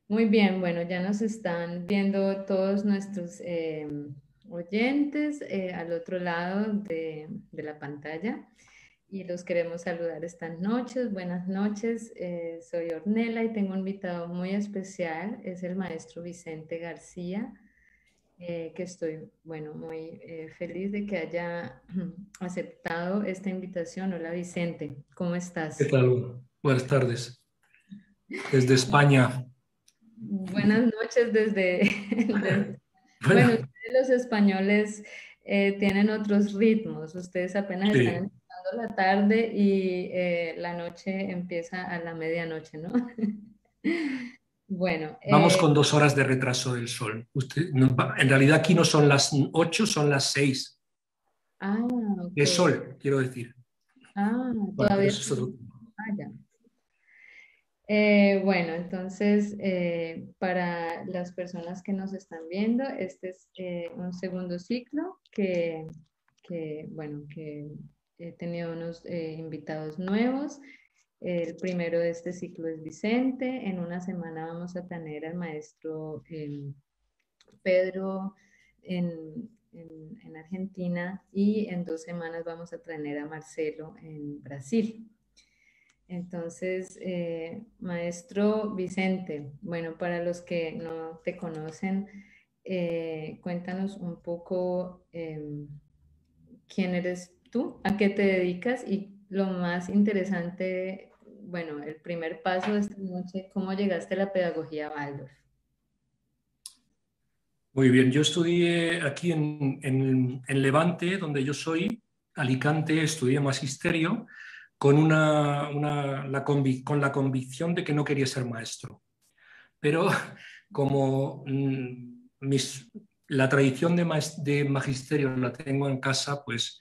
Muy bien, bueno, ya nos están viendo todos nuestros oyentes al otro lado de la pantalla y los queremos saludar estas noches. Buenas noches, soy Ornella y tengo un invitado muy especial, es el maestro Vicente García, que estoy, bueno, muy feliz de que haya aceptado esta invitación. Hola Vicente, ¿cómo ¿Qué estás? tal? Buenas tardes. Desde España. Buenas noches bueno, Bueno, ustedes los españoles tienen otros ritmos. Ustedes apenas están sí. empezando la tarde y la noche empieza a la medianoche, ¿no? Bueno, Vamos con 2 horas de retraso del sol. En realidad aquí no son las 8, son las 6 ok. de sol, quiero decir. Bueno, pero Todavía eso es otro estamos. tema. Ya. Bueno, entonces, para las personas que nos están viendo, este es un segundo ciclo bueno, que he tenido unos invitados nuevos. El primero de este ciclo es Vicente. En una semana vamos a tener al maestro Pedro en Argentina y en 2 semanas vamos a tener a Marcelo en Brasil. Entonces, maestro Vicente, bueno, para los que no te conocen, cuéntanos un poco quién eres tú, a qué te dedicas y lo más interesante, bueno, el primer paso de esta noche, ¿cómo llegaste a la pedagogía Waldorf? Muy bien, yo estudié aquí en Levante, donde yo soy, Alicante, estudié magisterio con la convicción de que no quería ser maestro. Pero como la tradición de magisterio la tengo en casa, pues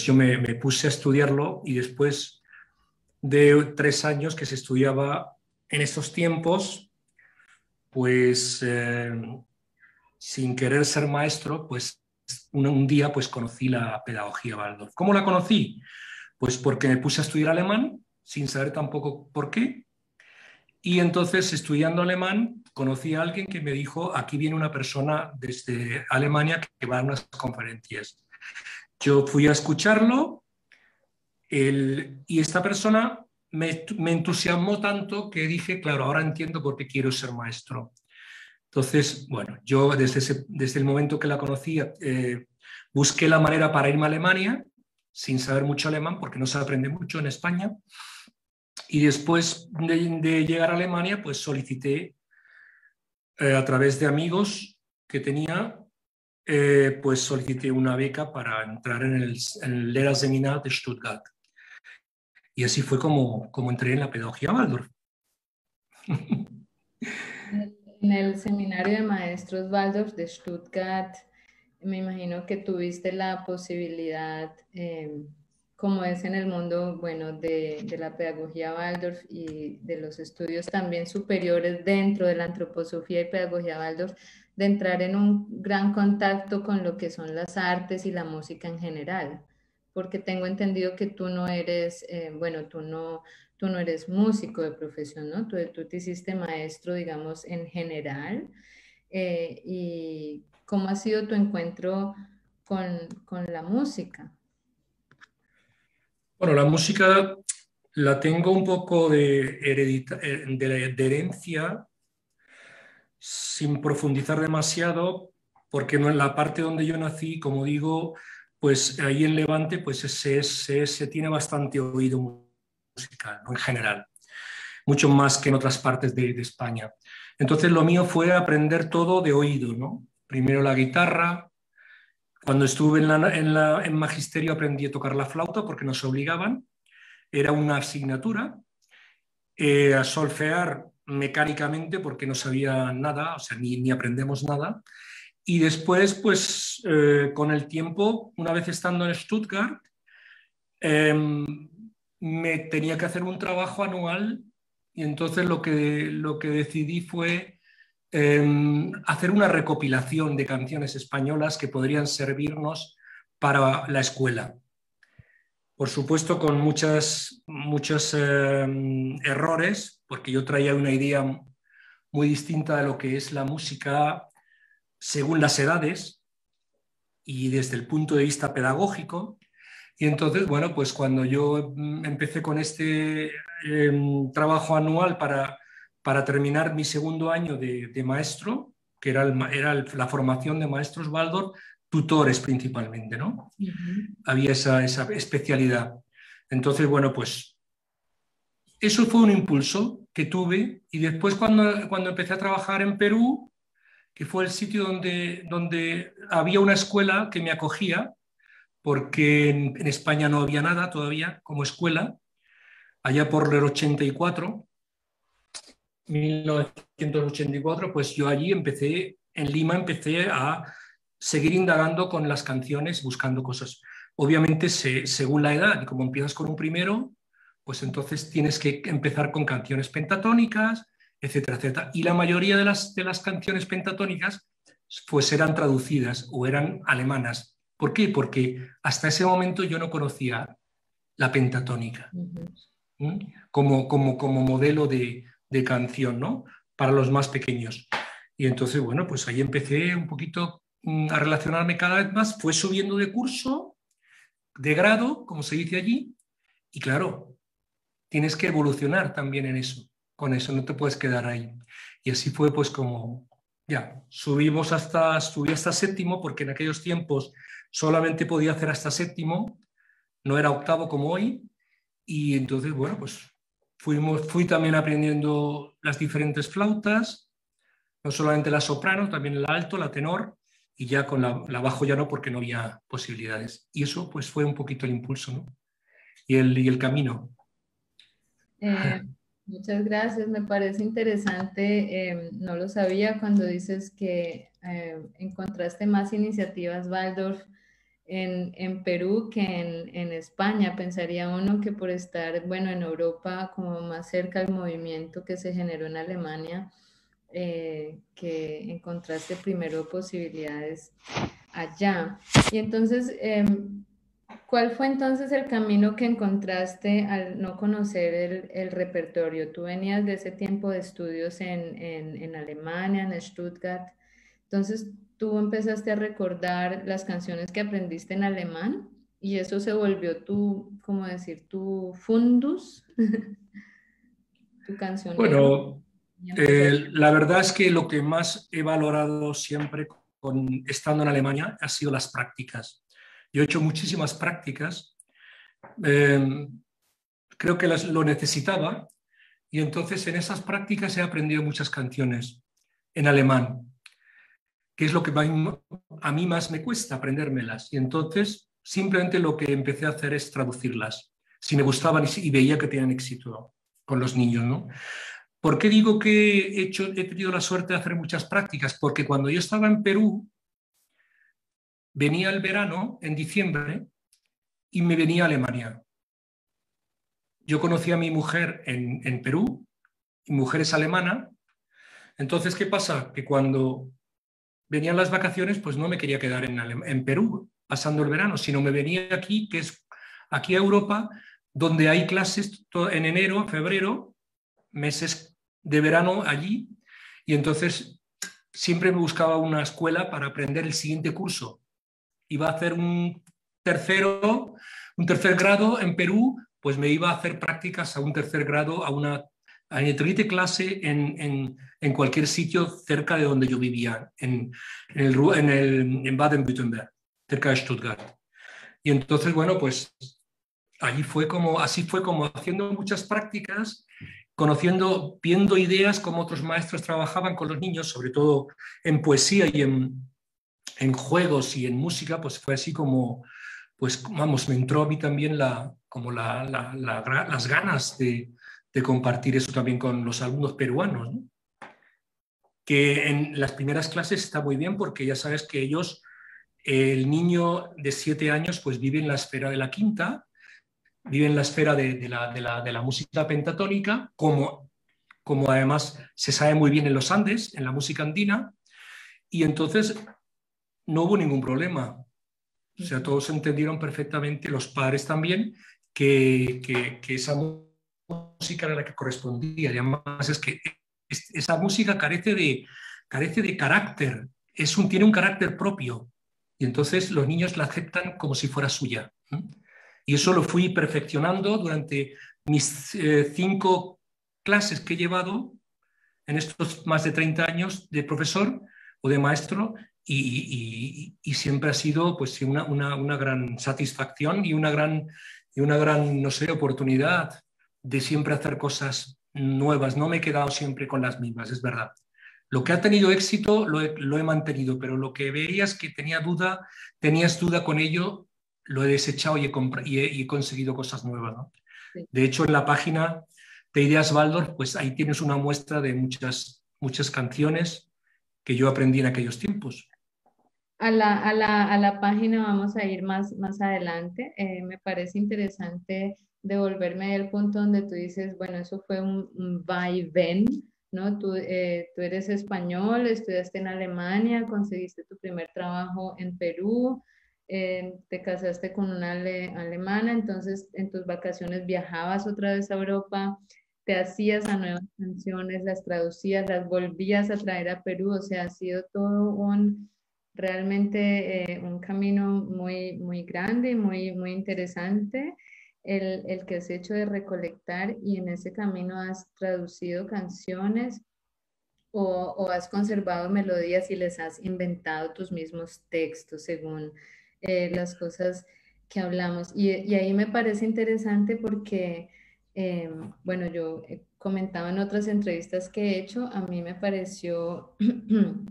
yo me puse a estudiarlo y después de 3 años que se estudiaba en estos tiempos, pues sin querer ser maestro, pues un día pues conocí la pedagogía Waldorf. ¿Cómo la conocí? Pues porque me puse a estudiar alemán sin saber tampoco por qué. Y entonces, estudiando alemán, conocí a alguien que me dijo, aquí viene una persona desde Alemania que va a unas conferencias. Yo fui a escucharlo y esta persona me entusiasmó tanto que dije, claro, ahora entiendo por qué quiero ser maestro. Entonces, bueno, yo desde el momento que la conocí, busqué la manera para irme a Alemania, sin saber mucho alemán, porque no se aprende mucho en España. Y después de llegar a Alemania, pues solicité a través de amigos que tenía, pues solicité una beca para entrar en el Lehrerseminar de Stuttgart. Y así fue como entré en la pedagogía Waldorf. En el seminario de maestros Waldorf de Stuttgart, me imagino que tuviste la posibilidad, como es en el mundo, bueno, de la pedagogía Waldorf y de los estudios también superiores dentro de la antroposofía y pedagogía Waldorf, de entrar en un gran contacto con lo que son las artes y la música en general, porque tengo entendido que tú no eres, bueno, tú no eres músico de profesión, ¿no? Tú te hiciste maestro, digamos, en general. ¿Y cómo ha sido tu encuentro con la música? Bueno, la música la tengo un poco de herencia, sin profundizar demasiado, porque no en la parte donde yo nací, como digo, pues ahí en Levante, pues se tiene bastante oído musical, ¿no? En general, mucho más que en otras partes de España. Entonces lo mío fue aprender todo de oído, ¿no? Primero la guitarra. Cuando estuve en magisterio aprendí a tocar la flauta porque nos obligaban, era una asignatura, a solfear mecánicamente porque no sabía nada, o sea, ni aprendemos nada. Y después, pues con el tiempo, una vez estando en Stuttgart, eh, me tenía que hacer un trabajo anual y entonces lo que decidí fue hacer una recopilación de canciones españolas que podrían servirnos para la escuela. Por supuesto, con muchos errores, porque yo traía una idea muy distinta de lo que es la música según las edades y desde el punto de vista pedagógico. Y entonces, bueno, pues cuando yo empecé con este trabajo anual para terminar mi segundo año de maestro, que era, la formación de maestros Waldorf, tutores principalmente, ¿no? Había esa especialidad. Entonces, bueno, pues eso fue un impulso que tuve y después cuando empecé a trabajar en Perú, que fue el sitio donde había una escuela que me acogía, porque en España no había nada todavía como escuela, allá por el 84, 1984, pues yo allí empecé, en Lima empecé a seguir indagando con las canciones, buscando cosas. Obviamente, según la edad, y como empiezas con un primero, pues entonces tienes que empezar con canciones pentatónicas, etcétera, etcétera. Y la mayoría de las canciones pentatónicas pues eran traducidas o eran alemanas. ¿Por qué? Porque hasta ese momento yo no conocía la pentatónica como modelo de canción, ¿no? Para los más pequeños. Y entonces, bueno, pues ahí empecé un poquito a relacionarme cada vez más, fue subiendo de curso, de grado, como se dice allí, y claro, tienes que evolucionar también en eso, con eso no te puedes quedar ahí. Y así fue pues como, ya, subí hasta séptimo, porque en aquellos tiempos solamente podía hacer hasta séptimo, no era octavo como hoy, y entonces, bueno, pues fui también aprendiendo las diferentes flautas, no solamente la soprano, también el alto, la tenor, y ya con la bajo ya no, porque no había posibilidades. Y eso pues fue un poquito el impulso, ¿no? Y el camino. Eh, Muchas gracias, me parece interesante. No lo sabía cuando dices que encontraste más iniciativas Waldorf en Perú que en España. Pensaría uno que por estar, bueno, en Europa, como más cerca al movimiento que se generó en Alemania, que encontraste primero posibilidades allá. Y entonces, ¿cuál fue entonces el camino que encontraste al no conocer el repertorio? Tú venías de ese tiempo de estudios en Alemania, en Stuttgart. Entonces, tú empezaste a recordar las canciones que aprendiste en alemán y eso se volvió tu, ¿cómo decir? Tu fundus, tu cancionero. Bueno, Y empezaste. la verdad es que lo que más he valorado siempre estando en Alemania ha sido las prácticas. Yo he hecho muchísimas prácticas, eh, creo que lo necesitaba, y entonces en esas prácticas he aprendido muchas canciones en alemán, que es lo que a mí más me cuesta aprendérmelas. Y entonces simplemente lo que empecé a hacer es traducirlas, si me gustaban y veía que tenían éxito con los niños, ¿no? ¿Por qué digo que he tenido la suerte de hacer muchas prácticas? Porque cuando yo estaba en Perú, venía el verano, en diciembre, y me venía a Alemania. Yo conocí a mi mujer en Perú, mi mujer es alemana, entonces, ¿qué pasa? Que cuando venían las vacaciones, pues no me quería quedar en Perú pasando el verano, sino me venía aquí, que es aquí a Europa, donde hay clases en enero, febrero, meses de verano allí, y entonces siempre me buscaba una escuela para aprender el siguiente curso. Iba a hacer un tercer grado en Perú, pues me iba a hacer prácticas a un tercer grado, a una clase en cualquier sitio cerca de donde yo vivía, en Baden-Württemberg, cerca de Stuttgart. Y entonces, bueno, pues así fue como haciendo muchas prácticas, conociendo, viendo ideas como otros maestros trabajaban con los niños, sobre todo en poesía y en juegos y en música, pues fue así como, pues vamos, me entró a mí también las ganas de compartir eso también con los alumnos peruanos, ¿no? Que en las primeras clases está muy bien porque ya sabes que ellos, el niño de 7 años, pues vive en la esfera de la quinta, vive en la esfera de la música pentatónica, como además se sabe muy bien en los Andes, en la música andina, y entonces no hubo ningún problema. O sea, todos entendieron perfectamente, los padres también, que esa música era la que correspondía. Y además es que esa música carece de carácter, tiene un carácter propio. Y entonces los niños la aceptan como si fuera suya. Y eso lo fui perfeccionando durante mis 5 clases que he llevado en estos más de 30 años de profesor o de maestro, y siempre ha sido pues, una gran satisfacción y una gran, no sé, oportunidad de siempre hacer cosas nuevas. No me he quedado siempre con las mismas, es verdad. Lo que ha tenido éxito lo he mantenido, pero lo que veías que tenías duda con ello, lo he desechado y he conseguido cosas nuevas, ¿no? Sí. De hecho, en la página de Ideas Waldorf, pues ahí tienes una muestra de muchas canciones que yo aprendí en aquellos tiempos. A la página vamos a ir más adelante. Me parece interesante devolverme al punto donde tú dices, bueno, eso fue un va y ven, ¿no? Tú eres español, estudiaste en Alemania, conseguiste tu primer trabajo en Perú, te casaste con una alemana, entonces en tus vacaciones viajabas otra vez a Europa, te hacías a nuevas canciones, las traducías, las volvías a traer a Perú, o sea, ha sido todo realmente un camino muy grande y muy interesante el que has hecho de recolectar, y en ese camino has traducido canciones o has conservado melodías y les has inventado tus mismos textos según las cosas que hablamos. Y ahí me parece interesante porque, bueno, yo he comentado en otras entrevistas que he hecho, a mí me pareció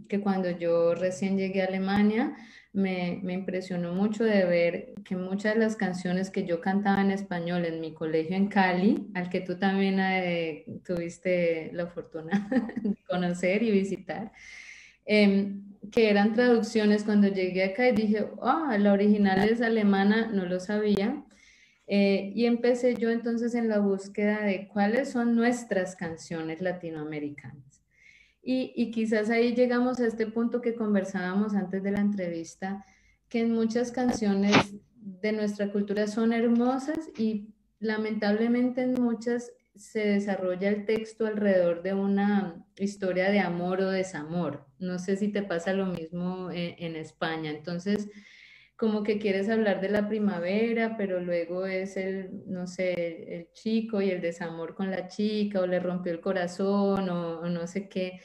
que cuando yo recién llegué a Alemania, me impresionó mucho de ver que muchas de las canciones que yo cantaba en español en mi colegio en Cali, al que tú también tuviste la fortuna de conocer y visitar, que eran traducciones. Cuando llegué acá y dije, ah, la original es alemana, no lo sabía. Y empecé yo entonces en la búsqueda de cuáles son nuestras canciones latinoamericanas. Y quizás ahí llegamos a este punto que conversábamos antes de la entrevista, que en muchas canciones de nuestra cultura son hermosas y lamentablemente en muchas se desarrolla el texto alrededor de una historia de amor o desamor. No sé si te pasa lo mismo en España. Entonces, como que quieres hablar de la primavera, pero luego es no sé, el chico y el desamor con la chica, o le rompió el corazón, o no sé qué.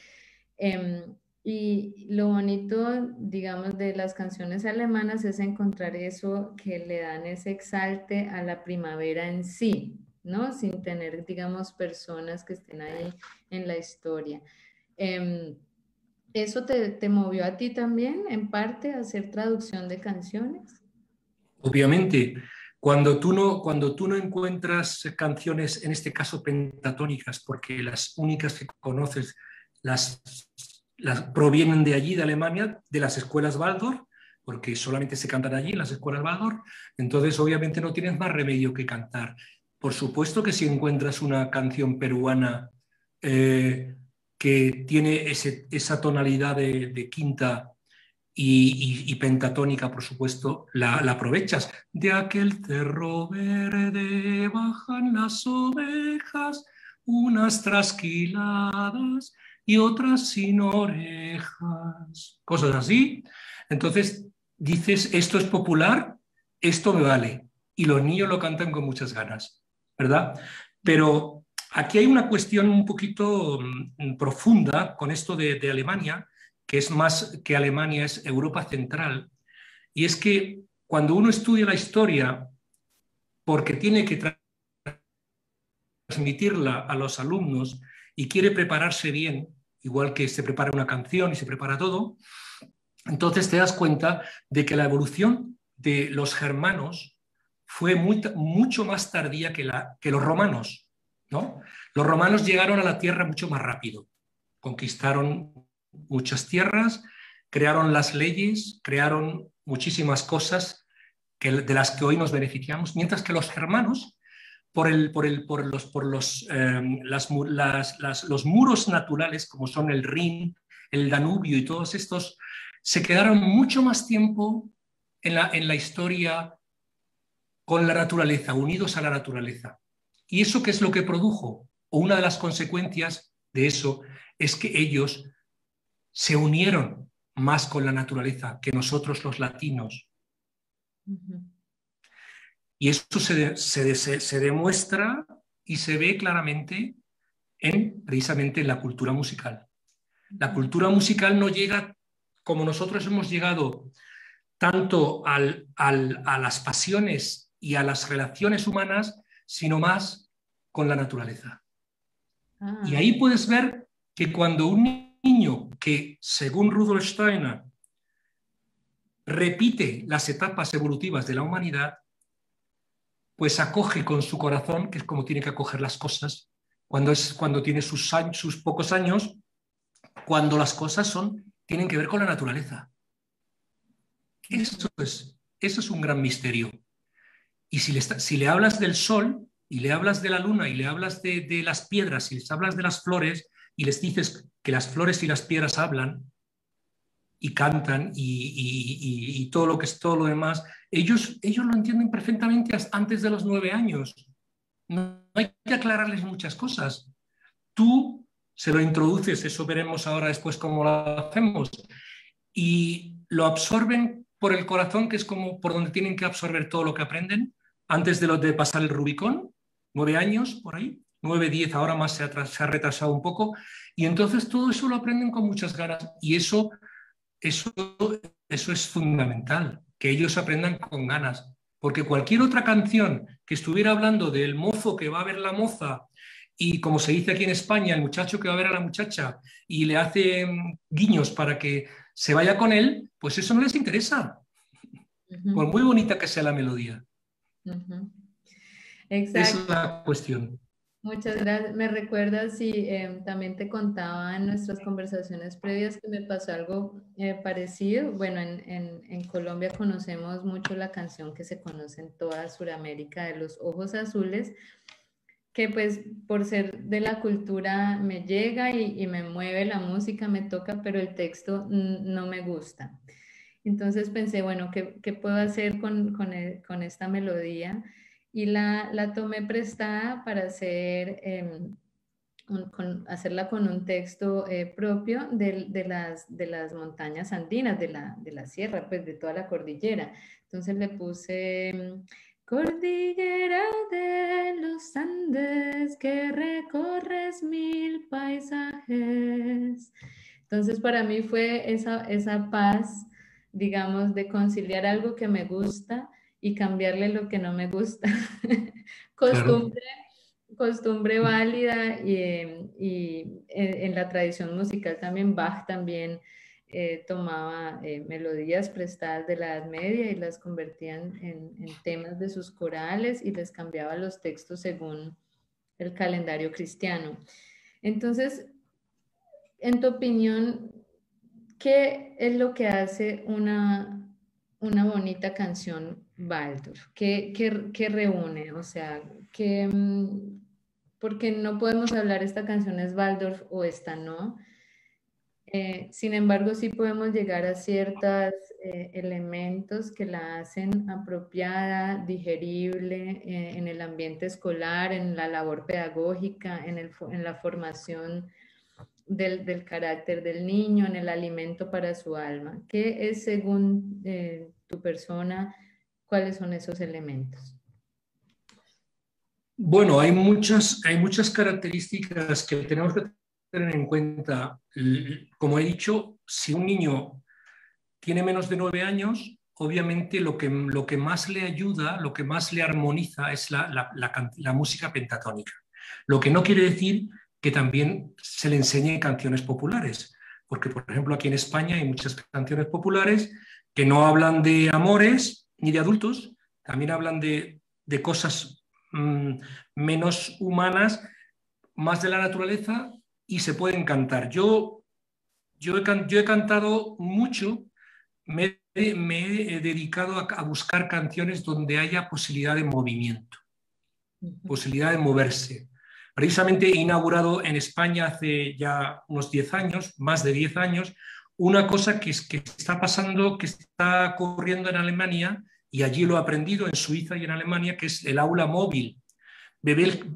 Y lo bonito, digamos, de las canciones alemanas es encontrar eso que le dan ese exalte a la primavera en sí, ¿no? Sin tener, digamos, personas que estén ahí en la historia. Em, ¿Eso te movió a ti también, en parte, a hacer traducción de canciones? Obviamente, cuando tú no encuentras canciones, en este caso pentatónicas, porque las únicas que conoces las, las provienen de allí, de Alemania, de las escuelas Waldorf, porque solamente se cantan allí, en las escuelas Waldorf, entonces obviamente no tienes más remedio que cantar. Por supuesto que si encuentras una canción peruana que tiene esa tonalidad de quinta y pentatónica, por supuesto, la aprovechas. De aquel cerro verde bajan las ovejas, unas trasquiladas y otras sin orejas. Cosas así. Entonces dices, esto es popular, esto me vale. Y los niños lo cantan con muchas ganas, ¿verdad? Pero aquí hay una cuestión un poquito profunda con esto de Alemania, que es más que Alemania, es Europa Central, y es que cuando uno estudia la historia, porque tiene que transmitirla a los alumnos y quiere prepararse bien, igual que se prepara una canción y se prepara todo, entonces te das cuenta de que la evolución de los germanos fue mucho más tardía que los romanos, ¿no? Los romanos llegaron a la tierra mucho más rápido, conquistaron muchas tierras, crearon las leyes, crearon muchísimas cosas de las que hoy nos beneficiamos, mientras que los germanos, los muros naturales, como son el Rin, el Danubio y todos estos, se quedaron mucho más tiempo en la historia con la naturaleza, unidos a la naturaleza. ¿Y eso qué es lo que produjo? O una de las consecuencias de eso es que ellos se unieron más con la naturaleza que nosotros los latinos. Y eso se demuestra y se ve claramente precisamente en la cultura musical. La cultura musical no llega como nosotros hemos llegado tanto a las pasiones y a las relaciones humanas, sino más con la naturaleza. Y ahí puedes ver que cuando un niño que, según Rudolf Steiner, repite las etapas evolutivas de la humanidad, pues acoge con su corazón, que es como tiene que acoger las cosas, cuando tiene sus pocos años, cuando las cosas tienen que ver con la naturaleza. Eso es un gran misterio. Y si le hablas del sol, y le hablas de la luna, y le hablas de las piedras, y les hablas de las flores, y les dices que las flores y las piedras hablan, y cantan, y todo lo que es todo lo demás, ellos lo entienden perfectamente antes de los 9 años. No hay que aclararles muchas cosas. Tú se lo introduces, eso veremos ahora después cómo lo hacemos, y lo absorben por el corazón, que es como por donde tienen que absorber todo lo que aprenden, antes de pasar el Rubicón, 9 años por ahí, 9, 10, ahora más se ha retrasado un poco, y entonces todo eso lo aprenden con muchas ganas, y eso es fundamental, que ellos aprendan con ganas, porque cualquier otra canción que estuviera hablando del mozo que va a ver la moza, y como se dice aquí en España, el muchacho que va a ver a la muchacha y le hace guiños para que se vaya con él, pues eso no les interesa, por muy bonita que sea la melodía. Exacto. Esa es la cuestión. Muchas gracias. Me recuerdas y también te contaba en nuestras conversaciones previas que me pasó algo parecido. Bueno, en Colombia conocemos mucho la canción que se conoce en toda Sudamérica de Los Ojos Azules, que pues por ser de la cultura me llega y me mueve la música, me toca, pero el texto no me gusta. Entonces pensé, bueno, ¿qué puedo hacer con esta melodía? Y la tomé prestada para hacerla con un texto propio de las montañas andinas, de la sierra, pues de toda la cordillera. Entonces le puse Cordillera de los Andes, que recorres 1000 paisajes. Entonces para mí fue esa paz, digamos, de conciliar algo que me gusta y cambiarle lo que no me gusta. Costumbre válida y en la tradición musical también Bach también tomaba melodías prestadas de la Edad Media y las convertía en temas de sus corales y les cambiaba los textos según el calendario cristiano. Entonces, en tu opinión, ¿qué es lo que hace una bonita canción Waldorf? ¿Qué reúne? O sea, porque no podemos hablar esta canción es Waldorf o esta no. Sin embargo, sí podemos llegar a ciertos elementos que la hacen apropiada, digerible en el ambiente escolar, en la labor pedagógica, en la formación del carácter del niño, en el alimento para su alma. ¿Qué es, según tu persona, cuáles son esos elementos? Bueno, hay muchas características que tenemos que tener en cuenta. Como he dicho, si un niño tiene menos de 9 años, obviamente lo que más le ayuda, lo que más le armoniza es la música pentatónica. Lo que no quiere decir que también se le enseñe canciones populares, porque por ejemplo aquí en España hay muchas canciones populares que no hablan de amores ni de adultos, también hablan de cosas menos humanas, más de la naturaleza, y se pueden cantar. Yo he cantado mucho, me he dedicado a buscar canciones donde haya posibilidad de movimiento, posibilidad de moverse. Precisamente he inaugurado en España hace ya unos 10 años, más de 10 años, una cosa que está pasando, que está ocurriendo en Alemania, y allí lo he aprendido en Suiza y en Alemania, que es el aula móvil.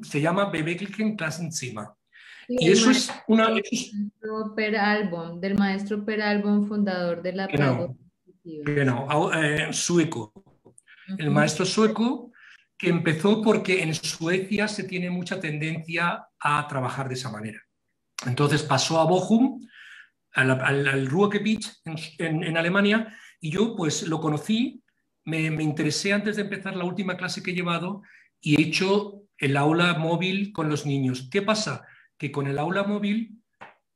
Se llama Beweglichen Klassenzimmer. Sí, Y el eso es una... maestro Per Albom, del maestro Per Albom, fundador de la Que pedagogía no, positiva. que no. Sueco. El Ujú. maestro sueco que empezó porque en Suecia se tiene mucha tendencia a trabajar de esa manera. Entonces pasó a Bochum, al Ruhrgebiet en Alemania, y yo pues lo conocí, me interesé antes de empezar la última clase que he llevado y he hecho el aula móvil con los niños. ¿Qué pasa? Que con el aula móvil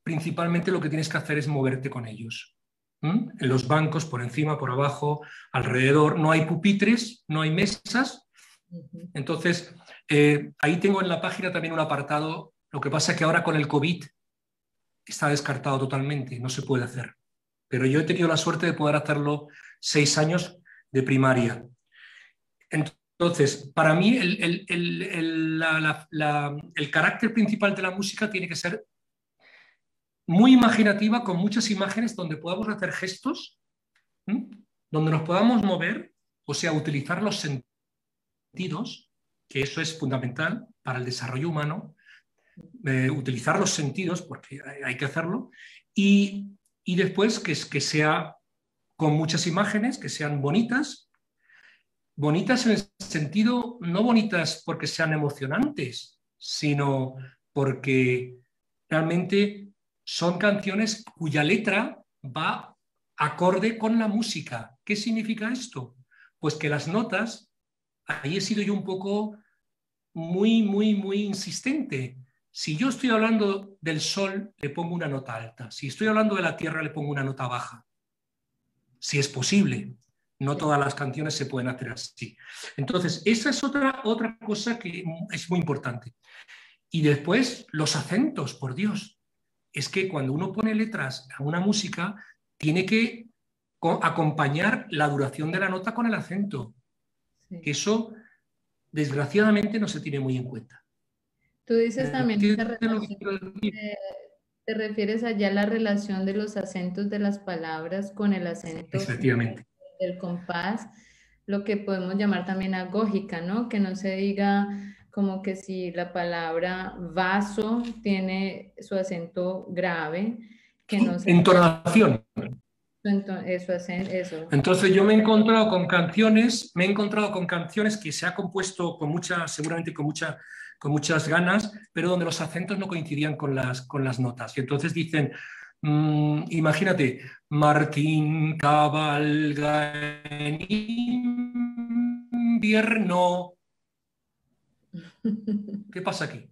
principalmente lo que tienes que hacer es moverte con ellos. En los bancos, por encima, por abajo, alrededor, no hay pupitres, no hay mesas. Ujú. Entonces, ahí tengo en la página también un apartado. Lo que pasa es que ahora con el COVID está descartado totalmente, no se puede hacer. Pero yo he tenido la suerte de poder hacerlo 6 años de primaria. Entonces, para mí el carácter principal de la música tiene que ser muy imaginativa, con muchas imágenes donde podamos hacer gestos, ¿m? Donde nos podamos mover, o sea, utilizar los sentidos, que eso es fundamental para el desarrollo humano, utilizar los sentidos, porque hay que hacerlo, y después que sea con muchas imágenes, que sean bonitas, bonitas en el sentido, no bonitas porque sean emocionantes, sino porque realmente son canciones cuya letra va acorde con la música. ¿Qué significa esto? Pues que las notas, ahí he sido yo un poco muy insistente. Si yo estoy hablando del sol, le pongo una nota alta. Si estoy hablando de la tierra, le pongo una nota baja. Si es posible. No Sí. todas las canciones se pueden hacer así. Entonces, esa es otra cosa que es muy importante. Y después, los acentos, por Dios. Es que cuando uno pone letras a una música, tiene que acompañar la duración de la nota con el acento. Sí. Que eso, desgraciadamente, no se tiene muy en cuenta. Tú dices también esa ¿Entiendes lo que relación, quiero decir? te refieres allá a la relación de los acentos de las palabras con el acento Efectivamente. del compás, lo que podemos llamar también agógica, ¿no? Que no se diga como que si la palabra vaso tiene su acento grave, que no se diga Entonación. eso, eso. Entonces yo me he encontrado con canciones, que se ha compuesto con mucha, seguramente con muchas ganas, pero donde los acentos no coincidían con las notas. Y entonces dicen, imagínate, Martín cabalga en invierno. ¿Qué pasa aquí?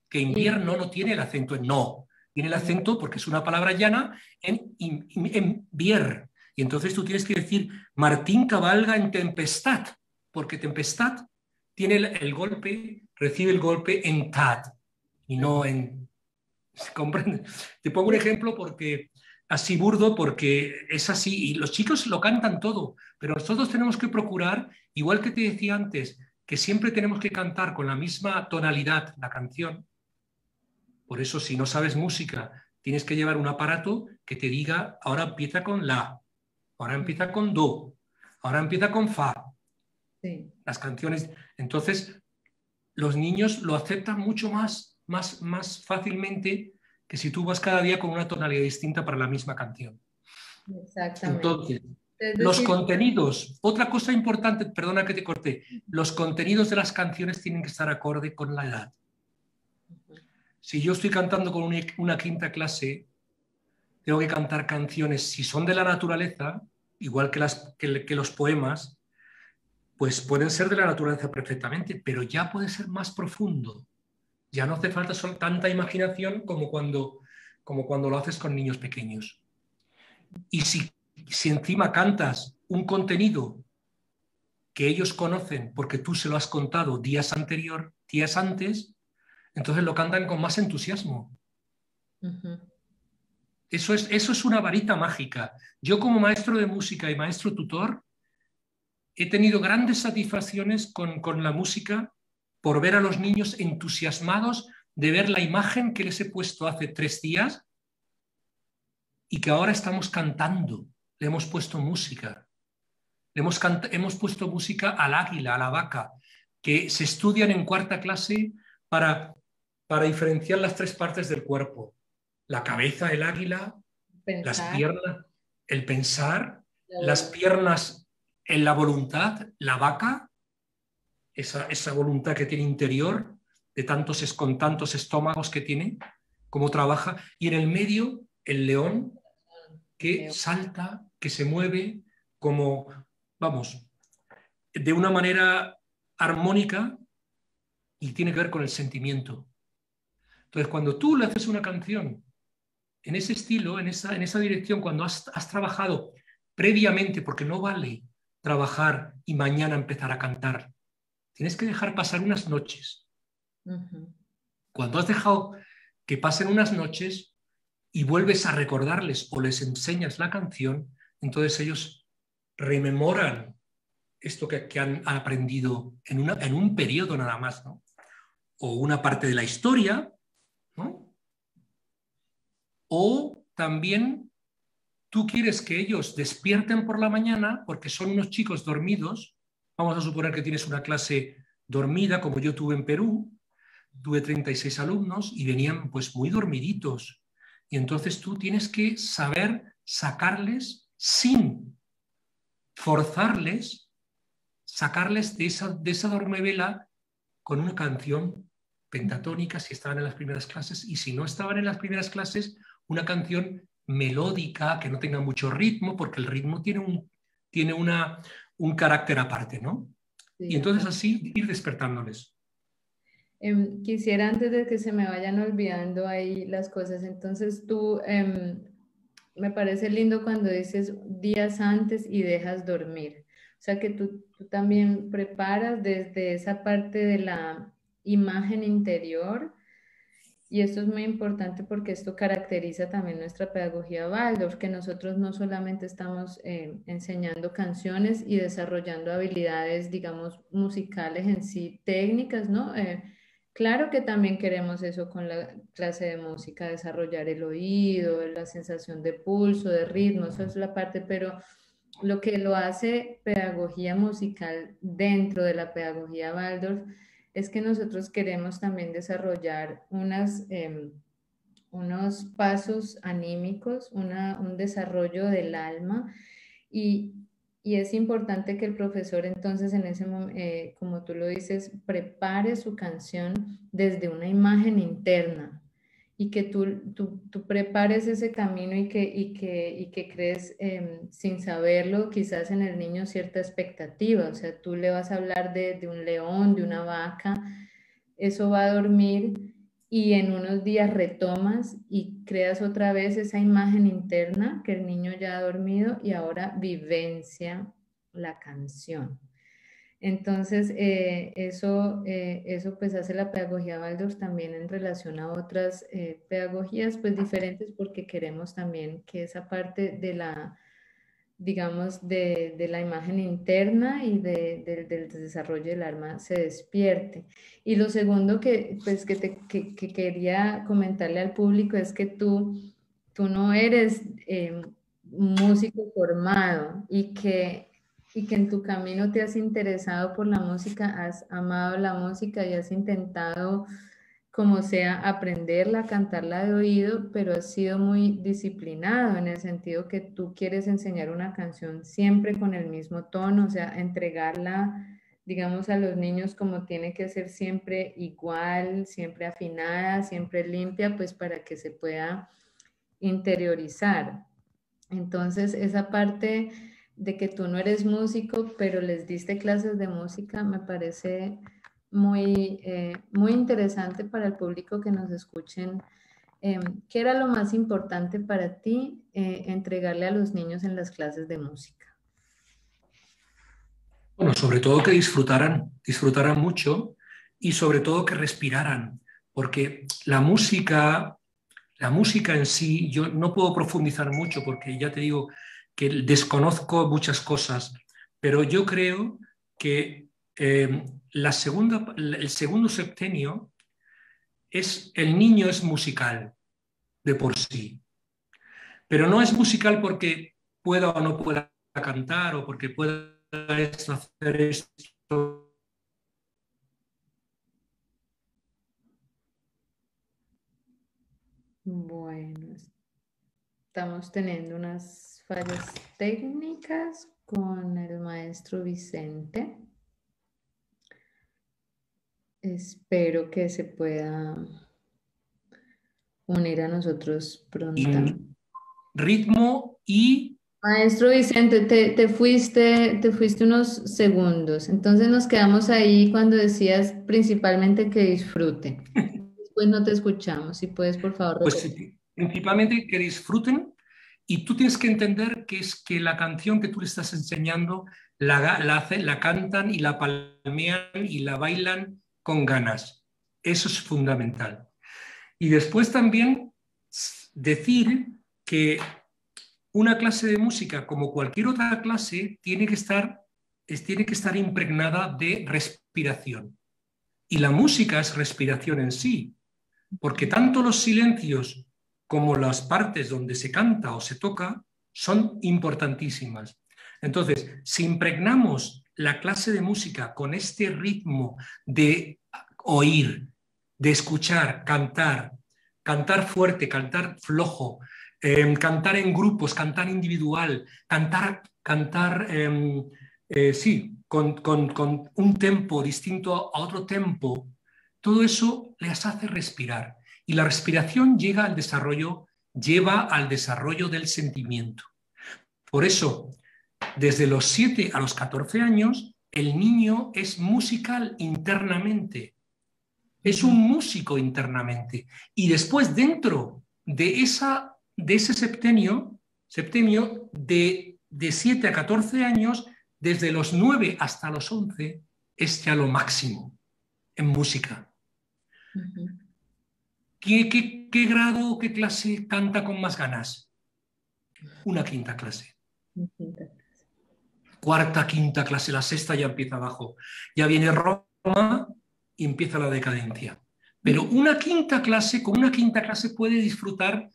Que Y invierno no tiene el acento en no, tiene el acento porque es una palabra llana en vier. Y entonces tú tienes que decir, Martín cabalga en tempestad, porque tempestad tiene el golpe, recibe el golpe en tad y no en... ¿Comprende? Te pongo un ejemplo porque así burdo, porque es así, y los chicos lo cantan todo, pero nosotros tenemos que procurar, igual que te decía antes, que siempre tenemos que cantar con la misma tonalidad la canción. Por eso, si no sabes música, tienes que llevar un aparato que te diga, ahora empieza con la, ahora empieza con do, ahora empieza con fa. sí, Las canciones. Entonces, los niños lo aceptan mucho más fácilmente que si tú vas cada día con una tonalidad distinta para la misma canción. exactamente. Entonces, Es los decir, contenidos, otra cosa importante, perdona que te corté, los contenidos de las canciones tienen que estar acorde con la edad. Si yo estoy cantando con una quinta clase, tengo que cantar canciones, si son de la naturaleza, igual que los poemas, pues pueden ser de la naturaleza perfectamente, pero ya puede ser más profundo. Ya no hace falta tanta imaginación como cuando lo haces con niños pequeños. Y si encima cantas un contenido que ellos conocen porque tú se lo has contado días antes, entonces lo cantan con más entusiasmo. ujú, Eso es una varita mágica. Yo como maestro de música y maestro tutor he tenido grandes satisfacciones con la música por ver a los niños entusiasmados de ver la imagen que les he puesto hace 3 días y que ahora estamos cantando. Le hemos puesto música. Hemos puesto música al águila, a la vaca, que se estudian en cuarta clase para para diferenciar las tres partes del cuerpo: la cabeza, el águila, las Pensar, piernas, el pensar, la las voluntad. piernas en la voluntad, la vaca, esa voluntad que tiene interior, con tantos estómagos que tiene, cómo trabaja, y en el medio el león que salta, que se mueve como, vamos, de una manera armónica y tiene que ver con el sentimiento. Entonces, cuando tú le haces una canción en ese estilo, en esa dirección, cuando has trabajado previamente, porque no vale trabajar y mañana empezar a cantar, tienes que dejar pasar unas noches. Cuando has dejado que pasen unas noches y vuelves a recordarles o les enseñas la canción, entonces ellos rememoran esto que han aprendido en un periodo nada más, ¿no? O una parte de la historia, ¿no? O también tú quieres que ellos despierten por la mañana porque son unos chicos dormidos. Vamos a suponer que tienes una clase dormida, como yo tuve en Perú. Tuve 36 alumnos y venían pues muy dormiditos. Y entonces tú tienes que saber sacarles sin forzarles, sacarles de esa dormevela con una canción pentatónica si estaban en las primeras clases, y si no estaban en las primeras clases, una canción melódica que no tenga mucho ritmo, porque el ritmo tiene un carácter aparte, ¿no? Sí, Y entonces así ir despertándoles. Quisiera antes de que se me vayan olvidando ahí las cosas, entonces tú, me parece lindo cuando dices días antes y dejas dormir. O sea que tú también preparas desde esa parte de la imagen interior, y esto es muy importante porque esto caracteriza también nuestra pedagogía Waldorf, que nosotros no solamente estamos enseñando canciones y desarrollando habilidades, digamos, musicales en sí, técnicas, ¿no? Claro que también queremos eso con la clase de música, desarrollar el oído, la sensación de pulso, de ritmo, eso es la parte, pero lo que lo hace pedagogía musical dentro de la pedagogía Waldorf es que nosotros queremos también desarrollar unos pasos anímicos, un desarrollo del alma, y, y es importante que el profesor entonces en ese momento, como tú lo dices, prepare su canción desde una imagen interna, y que tú prepares ese camino, y que crees, sin saberlo, quizás en el niño cierta expectativa. O sea, tú le vas a hablar de un león, de una vaca, eso va a dormir, y en unos días retomas y creas otra vez esa imagen interna que el niño ya ha dormido y ahora vivencia la canción. Entonces, eso pues hace la pedagogía Waldorf también en relación a otras pedagogías pues diferentes, porque queremos también que esa parte de la, digamos, de la imagen interna y del desarrollo del alma se despierte. Y lo segundo que, pues, que quería comentarle al público es que tú no eres músico formado, y que en tu camino te has interesado por la música, has amado la música y has intentado como sea aprenderla, cantarla de oído, pero has sido muy disciplinado en el sentido que tú quieres enseñar una canción siempre con el mismo tono, o sea, entregarla, digamos, a los niños como tiene que ser siempre igual, siempre afinada, siempre limpia, pues para que se pueda interiorizar. Entonces, esa parte de que tú no eres músico, pero les diste clases de música, me parece muy interesante para el público que nos escuchen. ¿Qué era lo más importante para ti entregarle a los niños en las clases de música? Bueno, sobre todo que disfrutaran mucho, y sobre todo que respiraran, porque la música en sí, yo no puedo profundizar mucho porque ya te digo que desconozco muchas cosas, pero yo creo que el segundo septenio el niño es musical de por sí, pero no es musical porque pueda o no pueda cantar o porque pueda hacer esto Bueno, estamos teniendo unas fallas técnicas con el maestro Vicente. Espero que se pueda unir a nosotros prontamente. Ritmo y... Maestro Vicente, te fuiste unos segundos, entonces nos quedamos ahí cuando decías principalmente que disfrute. Después no te escuchamos, si puedes por favor Pues repetir. principalmente que disfruten y tú tienes que entender que es que la canción que tú le estás enseñando la cantan y la palmean y la bailan con ganas. Eso es fundamental. Y después también decir que una clase de música, como cualquier otra clase, tiene que estar impregnada de respiración. Y la música es respiración en sí, porque tanto los silencios como las partes donde se canta o se toca son importantísimas. Entonces, si impregnamos la clase de música con este ritmo de oír, de escuchar, cantar fuerte, cantar flojo, cantar en grupos, cantar individual, cantar sí, con un tempo distinto a otro tempo, todo eso les hace respirar. Y la respiración lleva al desarrollo del sentimiento. Por eso, desde los 7 a los 14 años, el niño es musical internamente, es un músico internamente. Y después, dentro de ese septenio de 7 a 14 años, desde los 9 hasta los 11, es ya lo máximo en música. ¿Qué grado o qué clase canta con más ganas? Una quinta clase. Cuarta, quinta clase, la sexta ya empieza abajo. Ya viene Roma y empieza la decadencia. Pero con una quinta clase puede disfrutar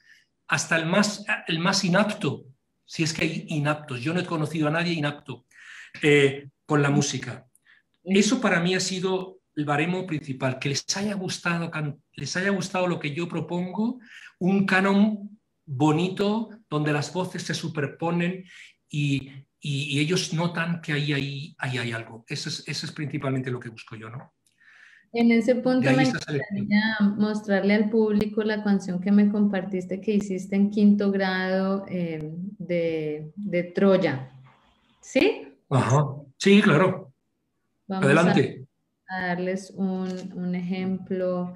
hasta el más inapto, si es que hay inaptos. Yo no he conocido a nadie inapto con la música. Eso para mí ha sido el baremo principal, que les haya gustado lo que yo propongo, un canon bonito donde las voces se superponen y ellos notan que ahí hay algo. Eso es principalmente lo que busco yo, ¿no? En ese De punto ahí me esa selección. encantaría mostrarle al público la canción que me compartiste que hiciste en quinto grado de Troya. ¿Sí? Ajá. Sí, claro. Vamos Adelante. a darles un ejemplo.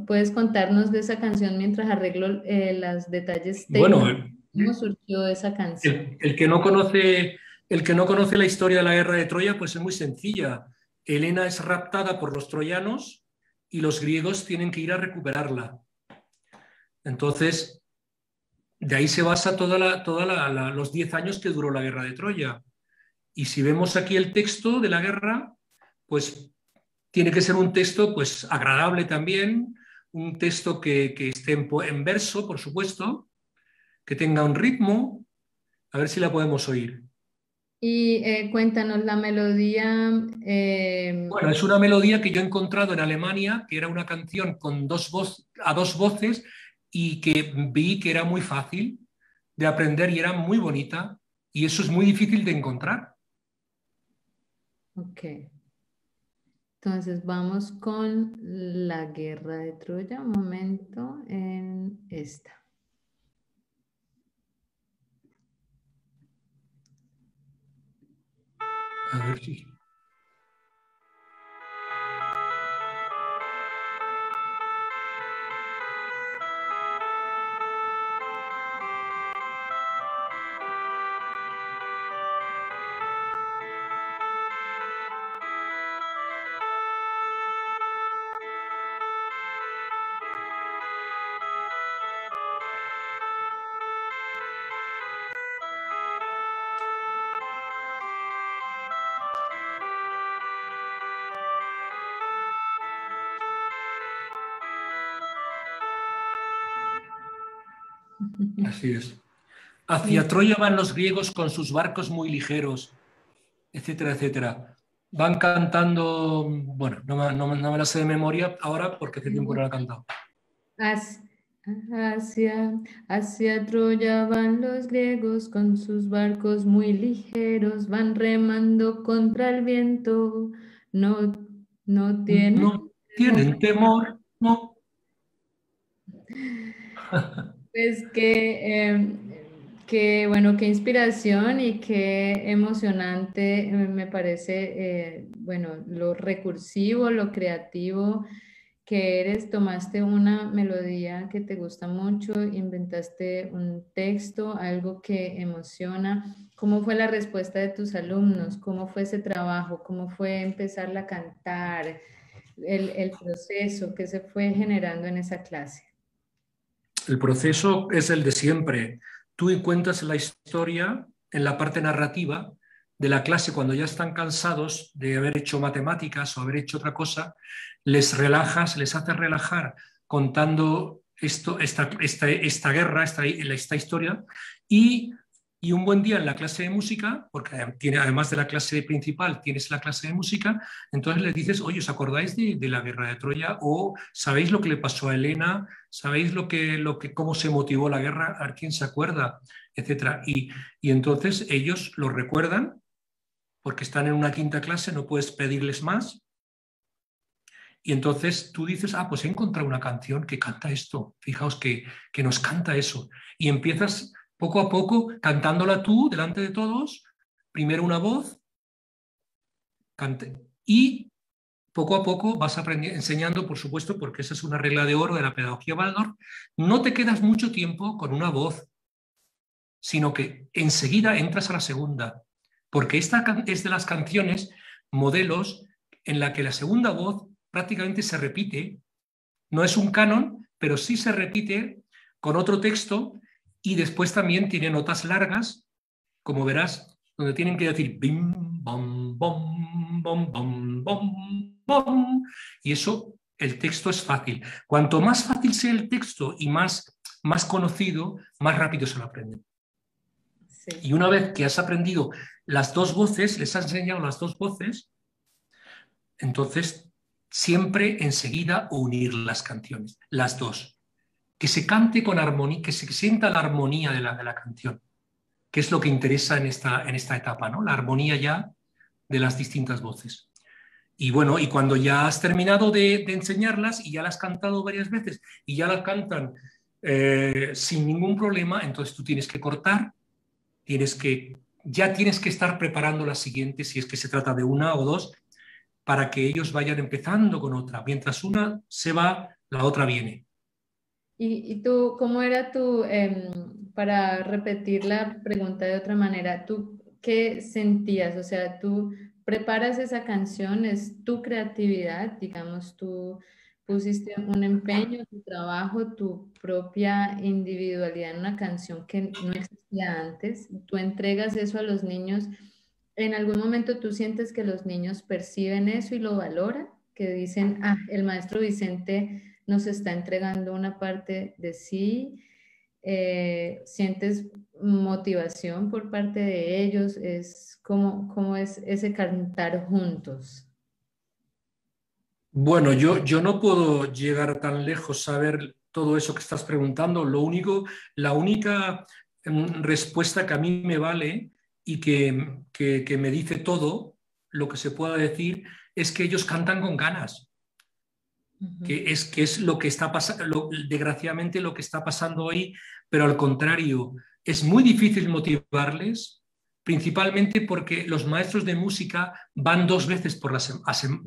¿Puedes contarnos de esa canción mientras arreglo los detalles Bueno, técnicos? ¿Cómo surgió esa canción? el que no conoce la historia de la guerra de Troya, pues es muy sencilla. Helena es raptada por los troyanos y los griegos tienen que ir a recuperarla. Entonces, de ahí se basa los 10 años que duró la guerra de Troya. Y si vemos aquí el texto de la guerra, pues tiene que ser un texto pues, agradable también, un texto que esté en verso, por supuesto, que tenga un ritmo, a ver si la podemos oír. Y cuéntanos la melodía. Bueno, es una melodía que yo he encontrado en Alemania, que era una canción a dos voces y que vi que era muy fácil de aprender y era muy bonita y eso es muy difícil de encontrar. Ok. Entonces vamos con la guerra de Troya. Un momento en esta. A ver si... Así es. Hacia Troya van los griegos con sus barcos muy ligeros, etcétera, etcétera. Van cantando, bueno, no me la sé de memoria ahora porque hace tiempo que no la he cantado. Hacia Troya van los griegos con sus barcos muy ligeros, van remando contra el viento, no, no tienen No temor. tienen temor, no. Pues bueno, qué inspiración y qué emocionante me parece, bueno, lo recursivo, lo creativo que eres. Tomaste una melodía que te gusta mucho, inventaste un texto, algo que emociona. ¿Cómo fue la respuesta de tus alumnos? ¿Cómo fue ese trabajo? ¿Cómo fue empezarla a cantar? El proceso que se fue generando en esa clase. El proceso es el de siempre. Tú cuentas la historia en la parte narrativa de la clase cuando ya están cansados de haber hecho matemáticas o haber hecho otra cosa, les relajas, les haces relajar contando esta guerra, esta historia, y, y un buen día en la clase de música, porque además de la clase principal tienes la clase de música, entonces les dices, oye, ¿os acordáis de la guerra de Troya? ¿O sabéis lo que le pasó a Helena? ¿Sabéis cómo se motivó la guerra? ¿A quién se acuerda? Etcétera. Y entonces ellos lo recuerdan porque están en una quinta clase, no puedes pedirles más. Y entonces tú dices, ah, pues he encontrado una canción que canta esto. Fijaos que nos canta eso. Y empiezas poco a poco cantándola tú delante de todos, primero una voz, y poco a poco vas enseñando, por supuesto, porque esa es una regla de oro de la pedagogía Waldorf, no te quedas mucho tiempo con una voz, sino que enseguida entras a la segunda, porque esta es de las canciones modelos en la que la segunda voz prácticamente se repite, no es un canon, pero sí se repite con otro texto y después también tiene notas largas, como verás, donde tienen que decir bim, bom, bom, bom, bom, bom, bom, y eso, el texto es fácil. Cuanto más fácil sea el texto y más conocido, más rápido se lo aprenden. Sí. Y una vez que has aprendido las dos voces, les has enseñado las dos voces, entonces siempre enseguida unir las canciones, las dos. Que se cante con armonía, que se sienta la armonía de la canción, que es lo que interesa en esta etapa, ¿no? La armonía ya de las distintas voces. Y bueno, y cuando ya has terminado de enseñarlas y ya las has cantado varias veces y ya las cantan sin ningún problema, entonces tú tienes que cortar, ya tienes que estar preparando la siguiente, si es que se trata de una o dos, para que ellos vayan empezando con otra. Mientras una se va, la otra viene. Y tú, cómo era tu, para repetir la pregunta de otra manera, tú qué sentías? O sea, tú preparas esa canción, es tu creatividad, digamos, tú pusiste un empeño, tu trabajo, tu propia individualidad en una canción que no existía antes, tú entregas eso a los niños. ¿En algún momento tú sientes que los niños perciben eso y lo valoran? Que dicen, ah, el maestro Vicente nos está entregando una parte de sí, sientes motivación por parte de ellos, es como es ese cantar juntos. Bueno, yo no puedo llegar tan lejos, saber todo eso que estás preguntando. La única respuesta que a mí me vale y que me dice todo lo que se pueda decir es que ellos cantan con ganas, Ujú. que es lo que está pasando, desgraciadamente lo que está pasando hoy, pero al contrario, es muy difícil motivarles, principalmente porque los maestros de música van dos veces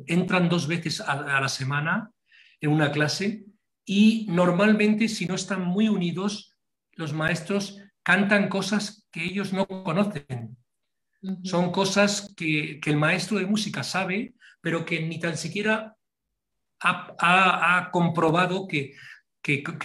entran dos veces a la semana en una clase y normalmente si no están muy unidos, los maestros cantan cosas que ellos no conocen. Ujú. Son cosas que el maestro de música sabe, pero que ni tan siquiera ha comprobado que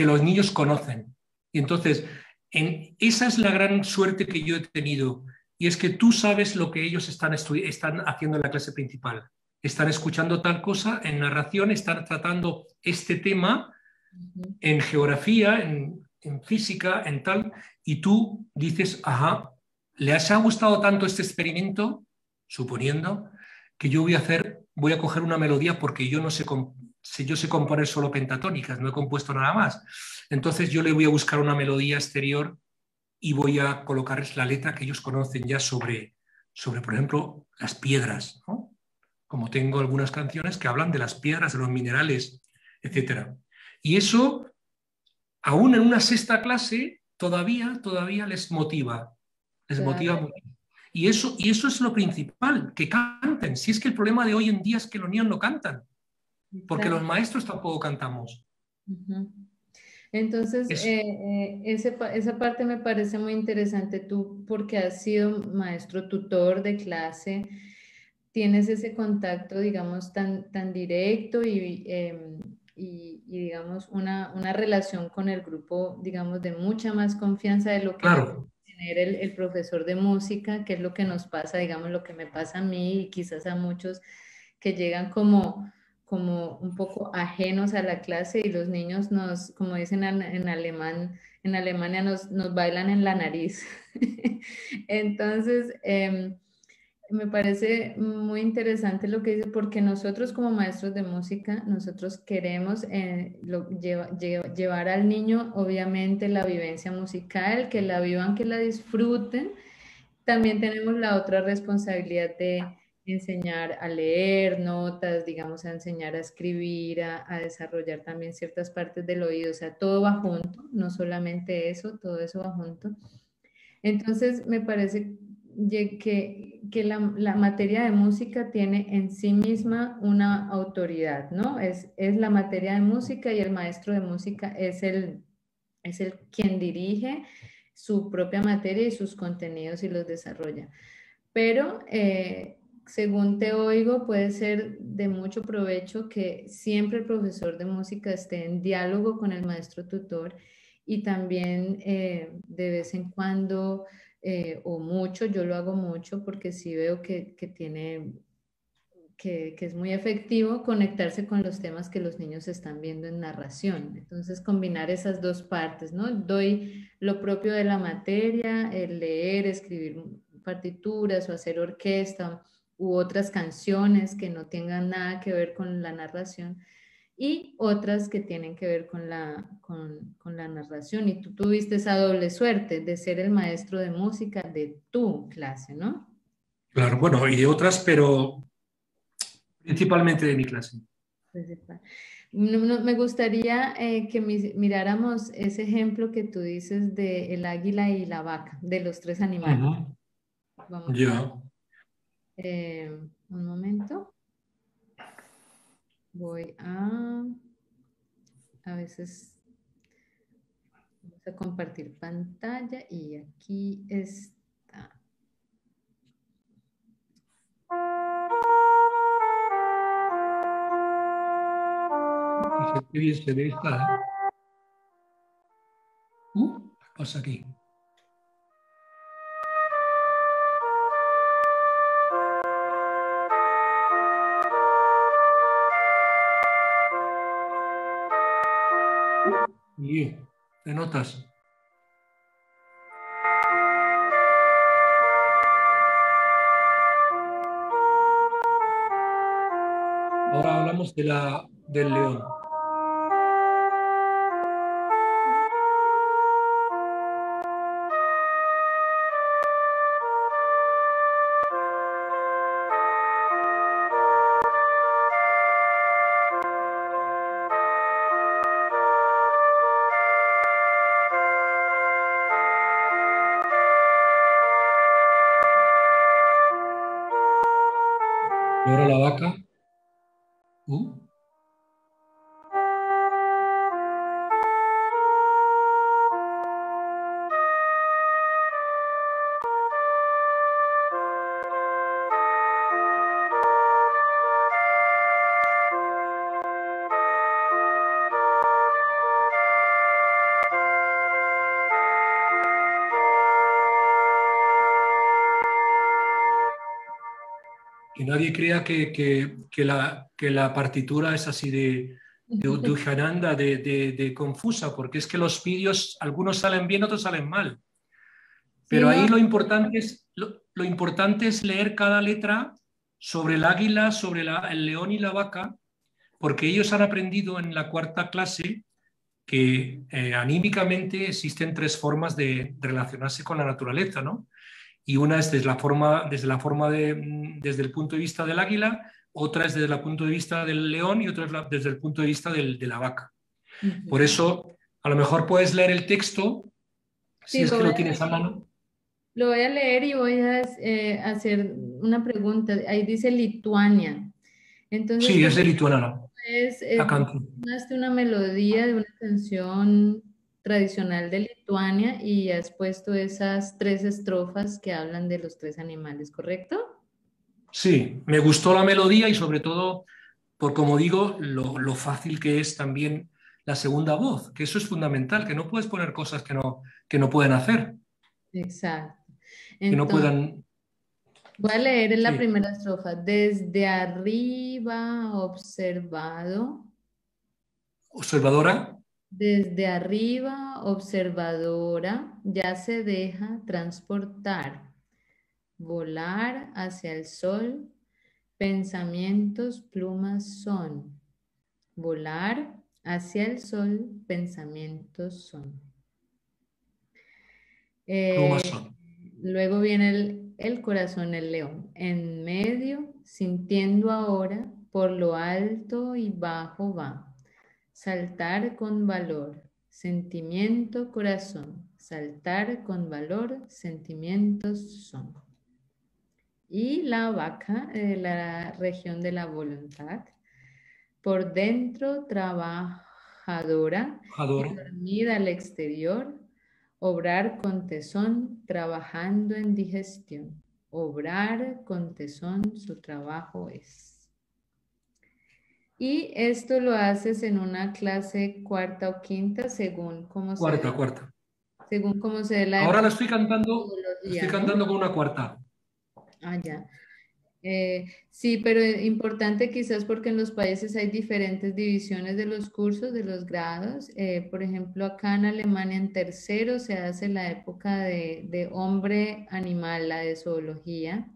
los niños conocen. Y entonces, esa es la gran suerte que yo he tenido, y es que tú sabes lo que ellos están haciendo en la clase principal. Están escuchando tal cosa en narración, están tratando este tema Ujú. en geografía, física, en tal, y tú dices, ajá, ¿les ha gustado tanto este experimento? Suponiendo que yo voy a coger una melodía porque yo no sé si yo sé componer solo pentatónicas, no he compuesto nada más. Entonces yo le voy a buscar una melodía exterior y voy a colocarles la letra que ellos conocen ya sobre por ejemplo, las piedras, ¿no? Como tengo algunas canciones que hablan de las piedras, de los minerales, etcétera. Y eso, aún en una sexta clase, todavía les motiva Claro, mucho. Y eso es lo principal, que canten. Si es que el problema de hoy en día es que los niños no cantan, porque los exacto. maestros tampoco cantamos. Ujú. Entonces, Es, esa parte me parece muy interesante. Tú, porque has sido maestro tutor de clase, tienes ese contacto, digamos, tan directo y, digamos, una relación con el grupo, digamos, de mucha más confianza de lo que puede claro, tener el profesor de música, que es lo que nos pasa, digamos, lo que me pasa a mí y quizás a muchos que llegan como un poco ajenos a la clase y los niños nos, como dicen en alemán, en Alemania nos bailan en la nariz. Entonces, me parece muy interesante lo que dice, porque nosotros como maestros de música, nosotros queremos llevar al niño, obviamente, la vivencia musical, que la vivan, que la disfruten. También tenemos la otra responsabilidad de enseñar a leer notas, digamos, a enseñar a escribir, a desarrollar también ciertas partes del oído, o sea, todo va junto, no solamente eso, todo eso va junto. Entonces, me parece que la materia de música tiene en sí misma una autoridad, ¿no? Es la materia de música y el maestro de música es el quien dirige su propia materia y sus contenidos y los desarrolla. Pero, según te oigo, puede ser de mucho provecho que siempre el profesor de música esté en diálogo con el maestro tutor y también de vez en cuando, o mucho, yo lo hago mucho porque sí veo que es muy efectivo conectarse con los temas que los niños están viendo en narración. Entonces, combinar esas dos partes, ¿no? Doy lo propio de la materia, el leer, escribir partituras o hacer orquesta u otras canciones que no tengan nada que ver con la narración y otras que tienen que ver con la narración. Y tú tuviste esa doble suerte de ser el maestro de música de tu clase, ¿no? claro, bueno, y de otras, pero principalmente de mi clase. Principal. Me gustaría que miráramos ese ejemplo que tú dices de el águila y la vaca, de los tres animales. Ujú. Vamos Ya. eh, un momento. Voy a veces vamos a compartir pantalla y aquí está. Qué bien se ve esta, ¿eh? ¿Qué pasa aquí? Bien, ¿te notas? Ahora hablamos del león. Y ahora la vaca. Uh, Que nadie crea que la partitura es así de Ujananda, de confusa, porque es que los vídeos, algunos salen bien, otros salen mal. Sí, Pero no, ahí lo importante es leer cada letra sobre el águila, sobre el león y la vaca, porque ellos han aprendido en la cuarta clase que anímicamente existen tres formas de relacionarse con la naturaleza, ¿no? Y una es desde el punto de vista del águila, otra es desde el punto de vista del león y otra es desde el punto de vista de la vaca. Por Ujú. eso, a lo mejor puedes leer el texto, si Sí, es que lo tienes a mano. lo voy a leer y voy a hacer una pregunta. Ahí dice Lituania. Entonces, Sí, pues es de Lituania, es, la canción. tomaste una melodía de una canción tradicional de Lituania y has puesto esas tres estrofas que hablan de los tres animales, ¿correcto? Sí, me gustó la melodía y sobre todo, por como digo, lo fácil que es también la segunda voz, que eso es fundamental, que no puedes poner cosas que no pueden hacer, Exacto. que no Entonces, puedan... voy a leer en la Sí, primera estrofa. Desde arriba observado, observadora, desde arriba observadora, ya se deja transportar, volar hacia el sol, pensamientos plumas son, volar hacia el sol, pensamientos son. plumas Eh, son. Luego viene el corazón, el león. En medio, sintiendo ahora, por lo alto y bajo va. Saltar con valor, sentimiento, corazón. Saltar con valor, sentimientos son. Y la vaca, la región de la voluntad. Por dentro, trabajadora y Adoro. dormida al exterior, obrar con tesón, trabajando en digestión. Obrar con tesón, su trabajo es. Y esto lo haces en una clase cuarta o quinta, Cuarta, cuarta. según cómo se dé la Ahora la estoy metodología, ¿no? cantando con una cuarta. Ah, ya. Sí, pero importante quizás porque en los países hay diferentes divisiones de los cursos, de los grados. Por ejemplo, acá en Alemania en tercero se hace la época de hombre animal, la de zoología.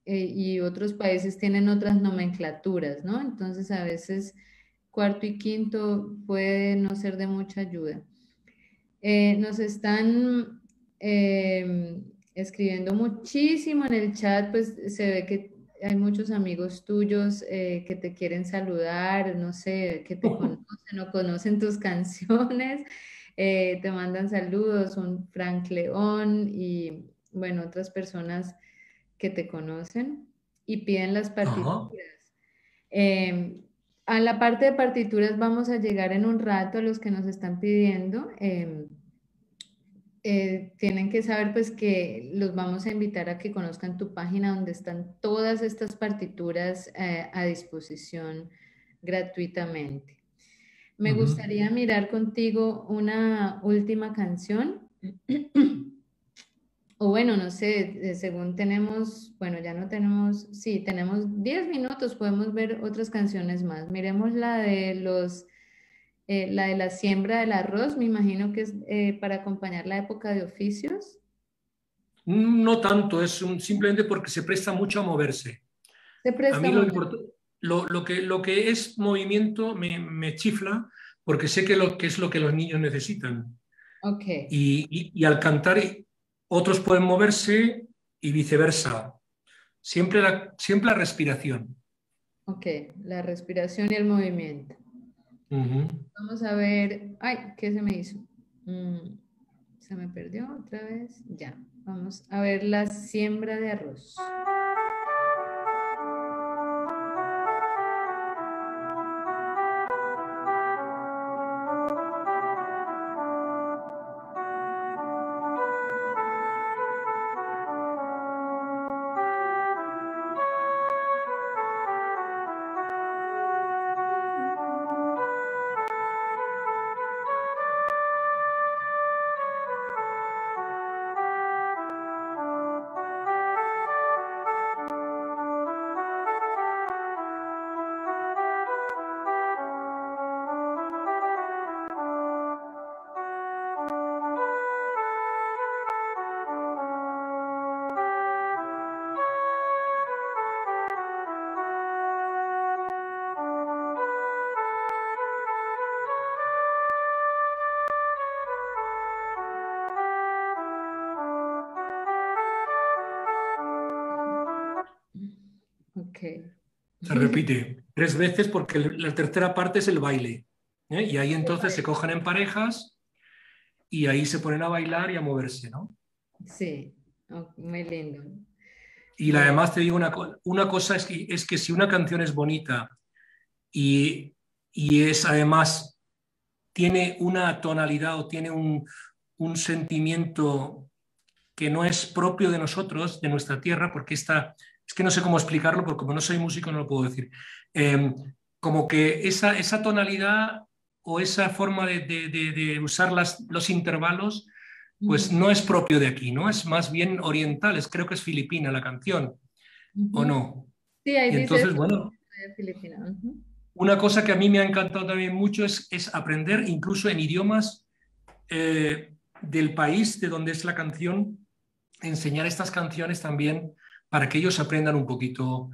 Y otros países tienen otras nomenclaturas, ¿no? Entonces a veces cuarto y quinto puede no ser de mucha ayuda. Nos están escribiendo muchísimo en el chat, pues se ve que hay muchos amigos tuyos que te quieren saludar, no sé, que te conocen o conocen tus canciones, te mandan saludos, un Frank León y bueno, otras personas que te conocen y piden las partituras. Ajá. Eh, a la parte de partituras vamos a llegar en un rato a los que nos están pidiendo. Tienen que saber pues que los vamos a invitar a que conozcan tu página donde están todas estas partituras a disposición gratuitamente. Me Ujú. gustaría mirar contigo una última canción. O bueno, no sé, según tenemos, bueno, ya no tenemos, sí, tenemos 10 minutos, podemos ver otras canciones más. Miremos la de la siembra del arroz, me imagino que es para acompañar la época de oficios. No tanto, simplemente porque se presta mucho a moverse. Se A presta mí mover. lo que es movimiento me chifla porque sé que lo que es lo que los niños necesitan. Ok, Y al cantar otros pueden moverse y viceversa. Siempre la respiración. ok, la respiración y el movimiento. Ujú. Vamos a ver, ay, ¿qué se me hizo? Mm, Se me perdió otra vez. Ya, vamos a ver la siembra de arroz. Se repite 3 veces porque la tercera parte es el baile. Y ahí entonces se cogen en parejas y ahí se ponen a bailar y a moverse, ¿no? Sí, muy lindo. Y Bueno, además te digo una cosa, es que si una canción es bonita y, y es además, tiene una tonalidad o tiene un sentimiento que no es propio de nosotros, de nuestra tierra, porque es que no sé cómo explicarlo, porque como no soy músico no lo puedo decir. Eh, Como que esa tonalidad o esa forma de usar los intervalos, pues ujú, no es propio de aquí, ¿no? Es más bien oriental, creo que es filipina la canción, ¿o ujú. no? Sí, ahí Y dice entonces, bueno, de Filipina. Ujú, una cosa que a mí me ha encantado también mucho es aprender incluso en idiomas del país de donde es la canción, enseñar estas canciones también para que ellos aprendan un poquito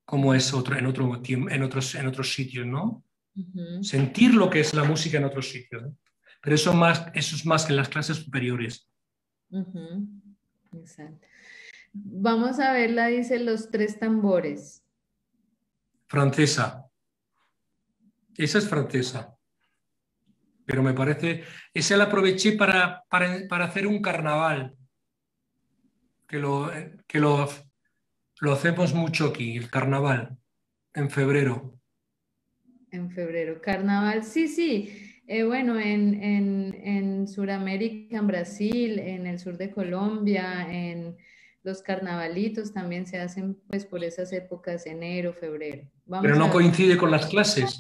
cómo es en otros sitios, ¿no? ujú, Sentir lo que es la música en otros sitios, ¿no? Pero eso es más que en las clases superiores. ujú. Exacto. Vamos a verla, dice los tres tambores. Francesa, esa es francesa, pero me parece, esa la aproveché para hacer un carnaval, que lo hacemos mucho aquí, el carnaval, en febrero. En febrero. Carnaval, sí, sí. Bueno, en Sudamérica, en Brasil, en el sur de Colombia, en los carnavalitos también se hacen pues por esas épocas, enero, febrero. Pero Vamos no a ver. coincide con las clases.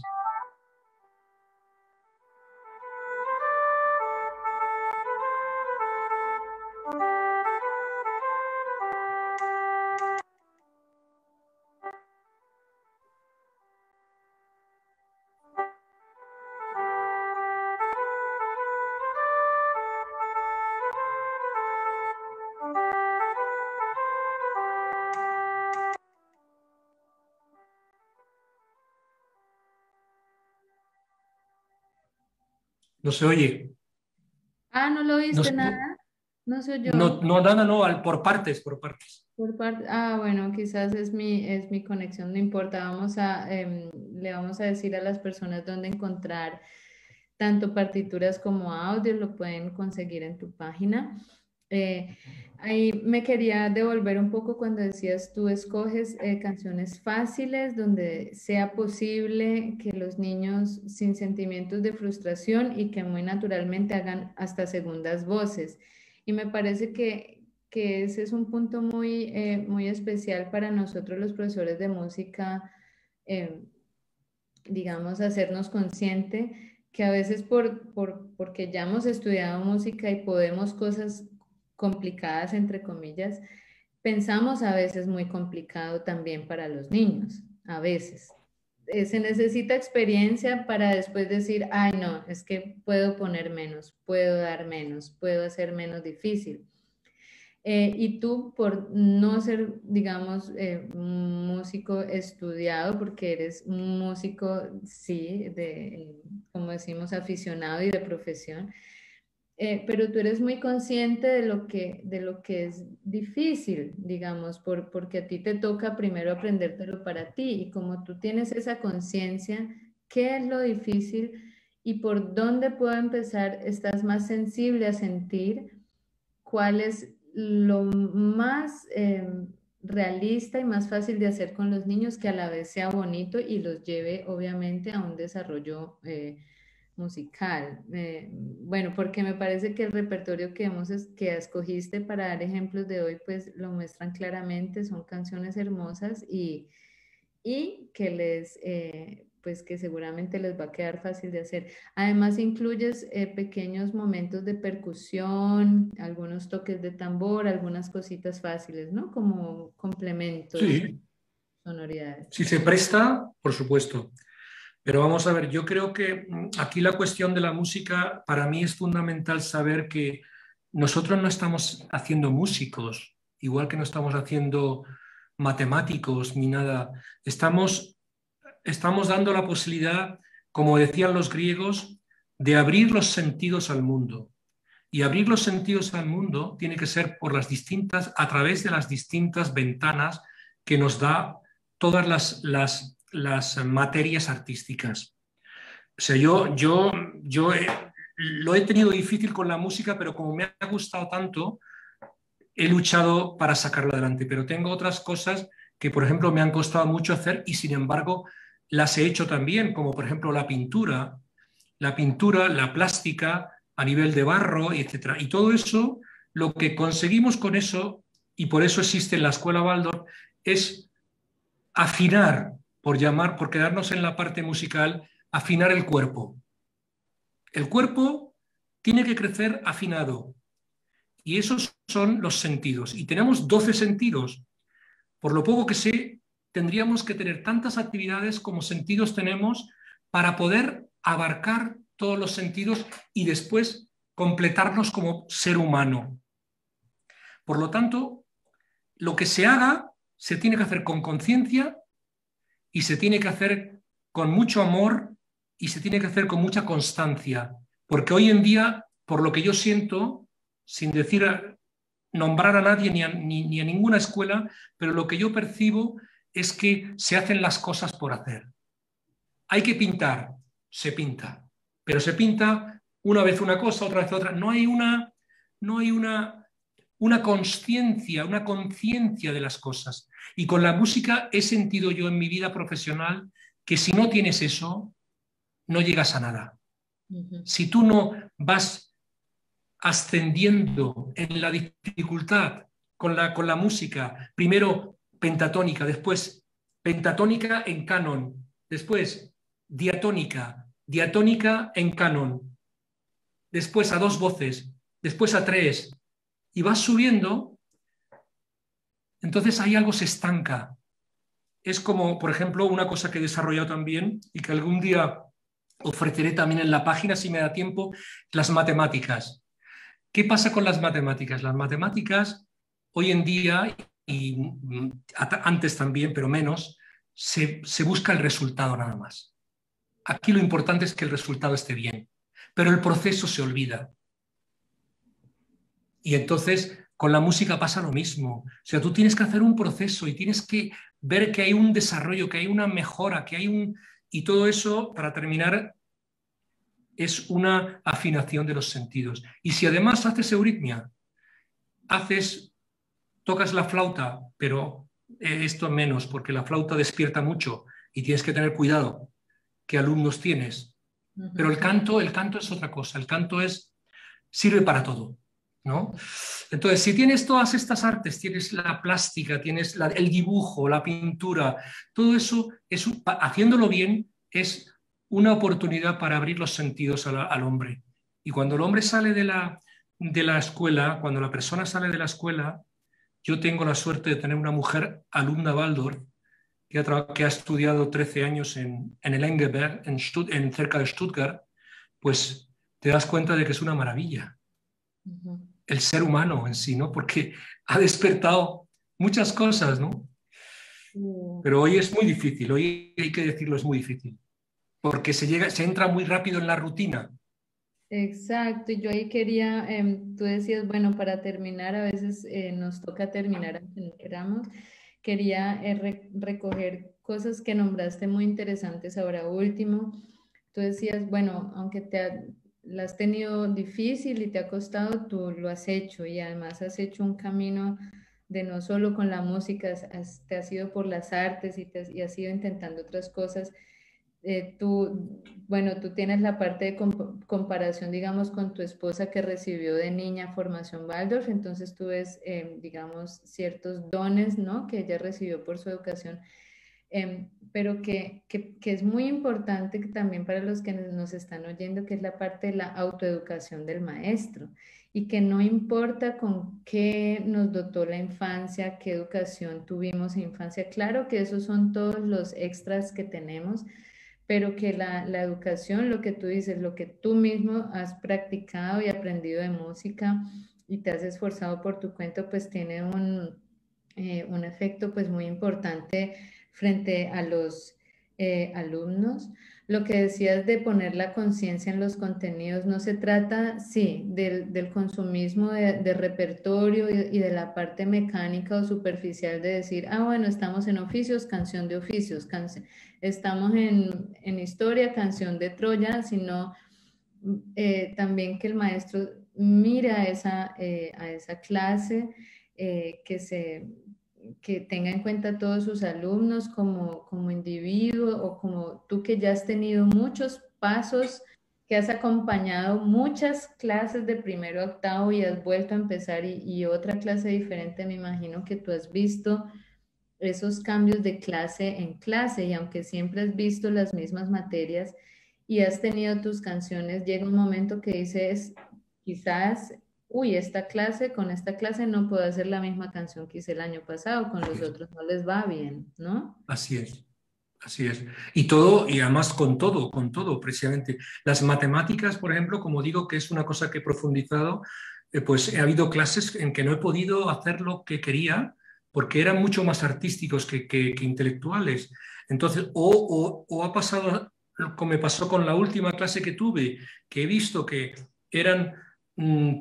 No se oye. Ah, ¿no lo No, viste nada? No soy yo. no, nada, no, por partes, por partes. Por parte, bueno, quizás es mi conexión, no importa. Le vamos a decir a las personas dónde encontrar tanto partituras como audio, lo pueden conseguir en tu página. Eh, Ahí me quería devolver un poco cuando decías tú escoges canciones fáciles donde sea posible que los niños sin sentimientos de frustración y que muy naturalmente hagan hasta segundas voces. Y me parece que ese es un punto muy especial para nosotros los profesores de música, eh, digamos, hacernos consciente que a veces porque ya hemos estudiado música y podemos cosas complicadas, entre comillas, pensamos a veces muy complicado también para los niños, a veces. Se necesita experiencia para después decir, ay, no, es que puedo poner menos, puedo dar menos, puedo hacer menos difícil. Y tú, por no ser, digamos, músico estudiado, porque eres un músico, sí, como decimos, aficionado y de profesión, pero tú eres muy consciente de lo que es difícil, digamos, porque a ti te toca primero aprendértelo para ti y como tú tienes esa conciencia, ¿qué es lo difícil y por dónde puedo empezar? Estás más sensible a sentir cuál es lo más realista y más fácil de hacer con los niños que a la vez sea bonito y los lleve obviamente a un desarrollo musical. Bueno, porque me parece que el repertorio que escogiste para dar ejemplos de hoy, pues lo muestran claramente, son canciones hermosas y que pues que seguramente les va a quedar fácil de hacer. Además, incluyes pequeños momentos de percusión, algunos toques de tambor, algunas cositas fáciles, ¿no? Como complementos, Sí, sonoridades. si se presta, por supuesto. Pero vamos a ver, yo creo que aquí la cuestión de la música, para mí es fundamental saber que nosotros no estamos haciendo músicos, igual que no estamos haciendo matemáticos ni nada. Estamos dando la posibilidad, como decían los griegos, de abrir los sentidos al mundo. Y abrir los sentidos al mundo tiene que ser a través de las distintas ventanas que nos da todas las materias artísticas. O sea, lo he tenido difícil con la música, pero como me ha gustado tanto, he luchado para sacarlo adelante. Pero tengo otras cosas que, por ejemplo, me han costado mucho hacer y, sin embargo, las he hecho también, como por ejemplo la pintura, la plástica a nivel de barro, etc. Y todo eso, lo que conseguimos con eso, y por eso existe en la Escuela Waldorf, es afinar, por quedarnos en la parte musical, afinar el cuerpo. El cuerpo tiene que crecer afinado y esos son los sentidos. Y tenemos 12 sentidos. Por lo poco que sé, tendríamos que tener tantas actividades como sentidos tenemos para poder abarcar todos los sentidos y después completarnos como ser humano. Por lo tanto, lo que se haga se tiene que hacer con conciencia y se tiene que hacer con mucho amor y se tiene que hacer con mucha constancia. Porque hoy en día, por lo que yo siento, sin decir nombrar a nadie ni a ninguna escuela, pero lo que yo percibo es que se hacen las cosas por hacer. Hay que pintar, se pinta, pero se pinta una vez una cosa, otra vez otra. No hay una conciencia, una conciencia de las cosas. Y con la música he sentido yo en mi vida profesional que si no tienes eso, no llegas a nada. Si tú no vas ascendiendo en la dificultad con la música, primero pentatónica, después pentatónica en canon, después diatónica, diatónica en canon, después a 2 voces, después a 3, y vas subiendo, entonces ahí algo se estanca. Es como, por ejemplo, una cosa que he desarrollado también y que algún día ofreceré también en la página si me da tiempo, las matemáticas. ¿Qué pasa con las matemáticas? Las matemáticas hoy en día, y antes también, pero menos, se busca el resultado nada más. Aquí lo importante es que el resultado esté bien, pero el proceso se olvida. Y entonces con la música pasa lo mismo. O sea, tú tienes que hacer un proceso y tienes que ver que hay un desarrollo, que hay una mejora, que hay un... Y todo eso, para terminar, es una afinación de los sentidos. Y si además haces euritmia, tocas la flauta, pero esto menos, porque la flauta despierta mucho y tienes que tener cuidado qué alumnos tienes. Pero el canto es otra cosa, el canto sirve para todo, ¿no? Entonces, si tienes todas estas artes, tienes la plástica, tienes el dibujo, la pintura, todo eso, haciéndolo bien, es una oportunidad para abrir los sentidos al hombre. Y cuando el hombre sale de la escuela, cuando la persona sale de la escuela, yo tengo la suerte de tener una mujer alumna Waldorf que ha estudiado 13 años en el Engelberg, cerca de Stuttgart, pues te das cuenta de que es una maravilla. El ser humano en sí, ¿no? Porque ha despertado muchas cosas, ¿no? Pero hoy es muy difícil, hoy hay que decirlo, es muy difícil, porque se entra muy rápido en la rutina. Exacto, y yo ahí quería, tú decías, bueno, para terminar, a veces nos toca terminar aunque no queramos. Quería recoger cosas que nombraste muy interesantes ahora último. Tú decías, bueno, aunque la has tenido difícil y te ha costado, tú lo has hecho y además has hecho un camino de no solo con la música, te has ido por las artes y has ido intentando otras cosas. Bueno, tú tienes la parte de comparación, digamos, con tu esposa que recibió de niña formación Waldorf, entonces tú ves, digamos, ciertos dones, ¿no? Que ella recibió por su educación, pero que es muy importante también para los que nos están oyendo, que es la parte de la autoeducación del maestro y que no importa con qué nos dotó la infancia, qué educación tuvimos en infancia, claro que esos son todos los extras que tenemos, pero que la educación, lo que tú dices, lo que tú mismo has practicado y aprendido de música y te has esforzado por tu cuenta, pues tiene un efecto pues muy importante frente a alumnos. Lo que decías de poner la conciencia en los contenidos, no se trata, sí, del consumismo de repertorio y de la parte mecánica o superficial de decir, ah, bueno, estamos en oficios, canción de oficios, estamos en historia, canción de Troya, sino también que el maestro mira a esa clase, que que tenga en cuenta a todos sus alumnos como individuo o como tú que ya has tenido muchos pasos, que has acompañado muchas clases de primero a octavo y has vuelto a empezar y otra clase diferente, me imagino que tú has visto esos cambios de clase en clase y aunque siempre has visto las mismas materias y has tenido tus canciones, llega un momento que dices, quizás, uy, con esta clase no puedo hacer la misma canción que hice el año pasado, con los otros no les va bien, ¿no? Así es. Así es. Y todo, y además con todo, precisamente. Las matemáticas, por ejemplo, como digo, que es una cosa que he profundizado, pues ha habido clases en que no he podido hacer lo que quería porque eran mucho más artísticos que intelectuales. Entonces, o ha pasado, como me pasó con la última clase que tuve, que he visto que eran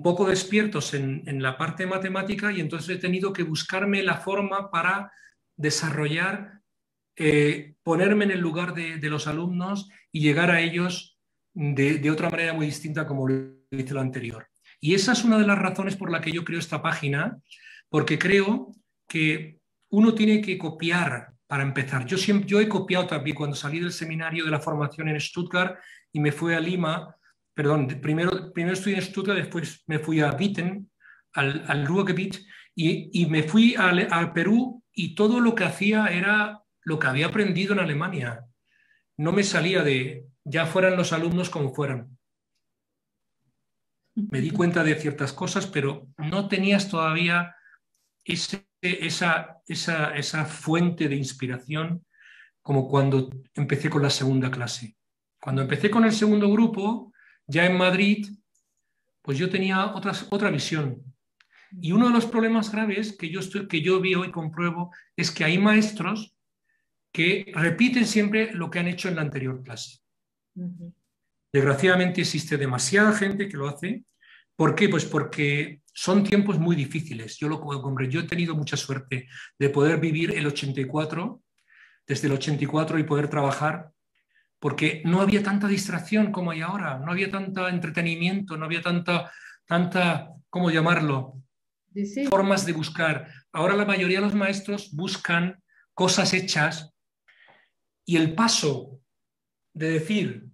poco despiertos en la parte matemática y entonces he tenido que buscarme la forma para desarrollar ponerme en el lugar de los alumnos y llegar a ellos de otra manera muy distinta como lo hice lo anterior. Y esa es una de las razones por la que yo creo esta página, porque creo que uno tiene que copiar para empezar. Yo he copiado también cuando salí del seminario de la formación en Stuttgart y me fui a Lima, perdón, primero estudié en Stuttgart, después me fui a Witten, al Ruhrgebiet, y me fui al Perú y todo lo que hacía era lo que había aprendido en Alemania. No me salía ya fueran los alumnos como fueran. Me di cuenta de ciertas cosas, pero no tenías todavía esa fuente de inspiración como cuando empecé con la segunda clase. Cuando empecé con el segundo grupo, ya en Madrid, pues yo tenía otra visión. Y uno de los problemas graves que yo veo y compruebo es que hay maestros que repiten siempre lo que han hecho en la anterior clase. Uh-huh. Desgraciadamente existe demasiada gente que lo hace. ¿Por qué? Pues porque son tiempos muy difíciles. Yo he tenido mucha suerte de poder vivir el 84, desde el 84 y poder trabajar, porque no había tanta distracción como hay ahora, no había tanto entretenimiento, no había tanta, ¿cómo llamarlo? Sí. Formas de buscar. Ahora la mayoría de los maestros buscan cosas hechas y el paso de decir,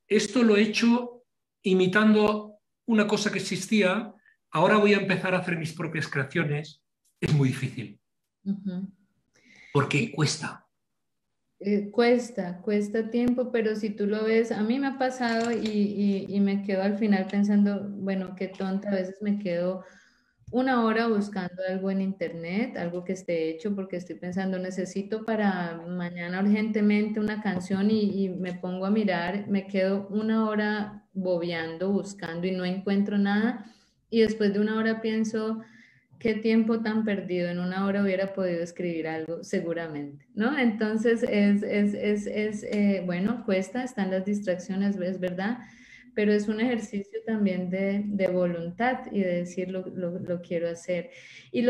esto lo he hecho imitando una cosa que existía, ahora voy a empezar a hacer mis propias creaciones, es muy difícil. Uh-huh. Porque cuesta. Cuesta tiempo, pero si tú lo ves, a mí me ha pasado y me quedo al final pensando, bueno, qué tonta, a veces me quedo una hora buscando algo en internet, algo que esté hecho, porque estoy pensando, necesito para mañana urgentemente una canción y me pongo a mirar, me quedo una hora bobeando, buscando y no encuentro nada. Y después de una hora pienso, qué tiempo tan perdido, en una hora hubiera podido escribir algo, seguramente, ¿no? Entonces, bueno, cuesta, están las distracciones, es verdad, pero es un ejercicio también de voluntad y de decir lo quiero hacer. Y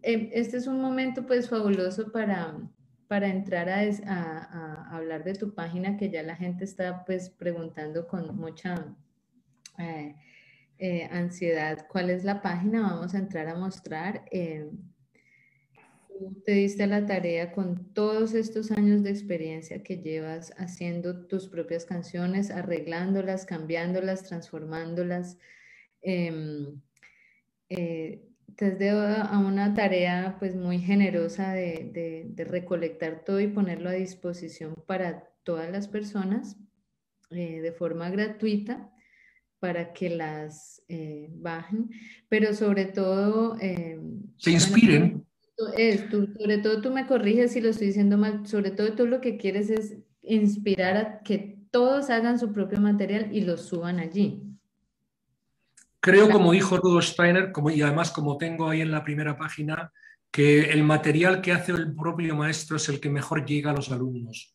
este es un momento pues fabuloso para entrar a hablar de tu página, que ya la gente está pues preguntando con mucha ansiedad. ¿Cuál es la página? Vamos a entrar a mostrar. Tú te diste a la tarea con todos estos años de experiencia que llevas haciendo tus propias canciones, arreglándolas, cambiándolas, transformándolas. Te has dado a una tarea pues muy generosa de recolectar todo y ponerlo a disposición para todas las personas de forma gratuita para que las bajen, pero sobre todo, Se bueno, inspiren. sobre todo tú me corriges si lo estoy diciendo mal, sobre todo tú lo que quieres es inspirar a que todos hagan su propio material y lo suban allí. Creo, como dijo Rudolf Steiner, y además como tengo ahí en la primera página, que el material que hace el propio maestro es el que mejor llega a los alumnos.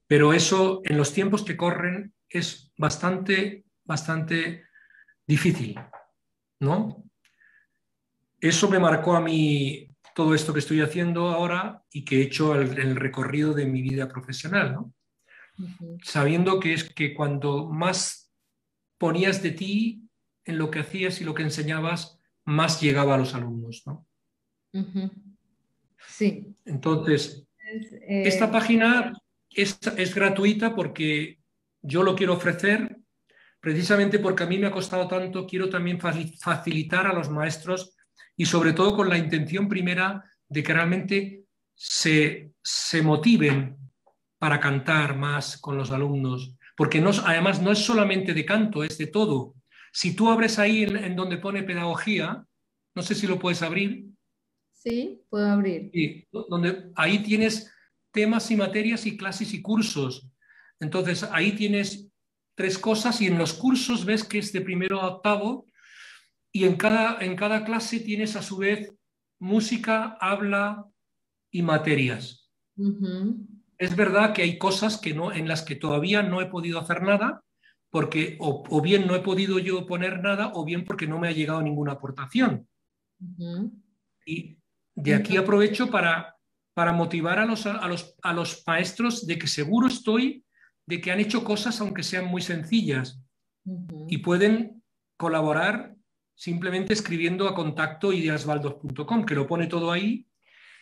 pero eso en los tiempos que corren es bastante difícil, ¿no? Eso me marcó a mí todo esto que estoy haciendo ahora y que he hecho el recorrido de mi vida profesional, ¿no? Ujú, Sabiendo que es que cuando más ponías de ti en lo que hacías y lo que enseñabas, más llegaba a los alumnos, ¿no? ujú. Sí. Entonces, Es, esta página es gratuita porque yo lo quiero ofrecer precisamente porque a mí me ha costado tanto, quiero también facilitar a los maestros y sobre todo con la intención primera de que realmente se motiven para cantar más con los alumnos, porque no, además no es solamente de canto, es de todo. Si tú abres ahí en donde pone pedagogía, no sé si lo puedes abrir, sí, puedo abrir. y donde ahí tienes temas y materias y clases y cursos. Entonces ahí tienes tres cosas y en los cursos ves que es de primero a octavo y en cada clase tienes a su vez música, habla y materias. Ujú, Es verdad que hay cosas que no, en las que todavía no he podido hacer nada porque o bien no he podido yo poner nada o bien porque no me ha llegado ninguna aportación. ujú. Y de aquí Entonces, aprovecho para motivar a los maestros de que seguro estoy de que han hecho cosas aunque sean muy sencillas y ujú, pueden colaborar simplemente escribiendo a contacto ideasbaldos.com, que lo pone todo ahí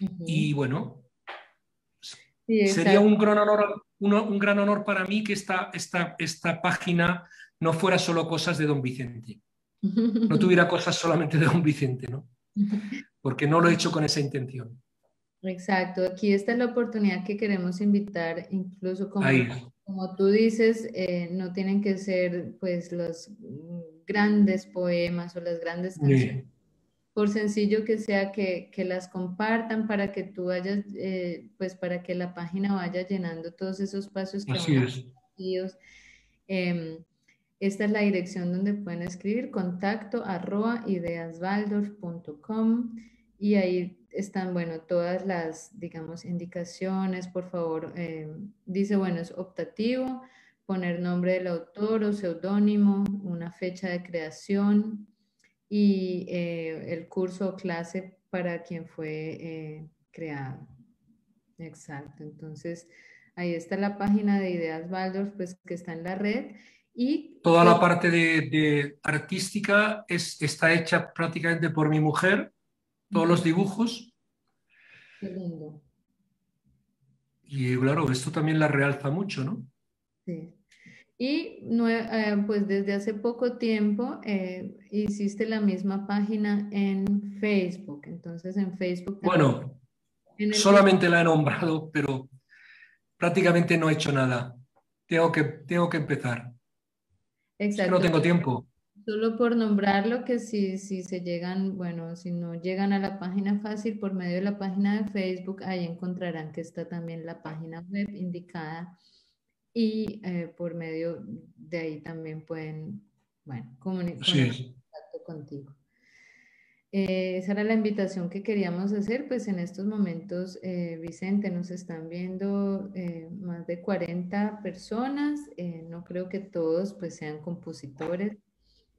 ujú. y bueno, Sí, sería exacto. un gran honor para mí que esta página no fuera solo cosas de don Vicente, no tuviera cosas solamente de don Vicente, ¿no? Porque no lo he hecho con esa intención. Exacto, aquí está la oportunidad que queremos invitar, incluso Ahí, como tú dices, no tienen que ser pues los grandes poemas o las grandes canciones, por sencillo que sea que las compartan para que tú vayas, pues para que la página vaya llenando todos esos pasos que así aún es. están. Esta es la dirección donde pueden escribir contacto@ideaswaldorf.com y ahí están, bueno, todas las, digamos, indicaciones. Por favor, dice, bueno, es optativo, poner nombre del autor o seudónimo, una fecha de creación y el curso o clase para quien fue creado. Exacto, entonces ahí está la página de Ideas Waldorf, pues que está en la red y Toda pues la parte de artística está hecha prácticamente por mi mujer, todos los ujú, dibujos, qué lindo. y claro, esto también la realza mucho, ¿no? Sí. Y pues desde hace poco tiempo hiciste la misma página en Facebook, entonces en Facebook también, Bueno, en el mismo, solamente la he nombrado, pero prácticamente no he hecho nada. Tengo que empezar. Es que no exacto. tengo tiempo. Solo por nombrarlo, que si se llegan, bueno, si no llegan a la página fácil por medio de la página de Facebook, ahí encontrarán que está también la página web indicada y por medio de ahí también pueden, bueno, Así poner es. contacto contigo. Esa era la invitación que queríamos hacer, pues en estos momentos, Vicente, nos están viendo más de 40 personas, no creo que todos pues sean compositores,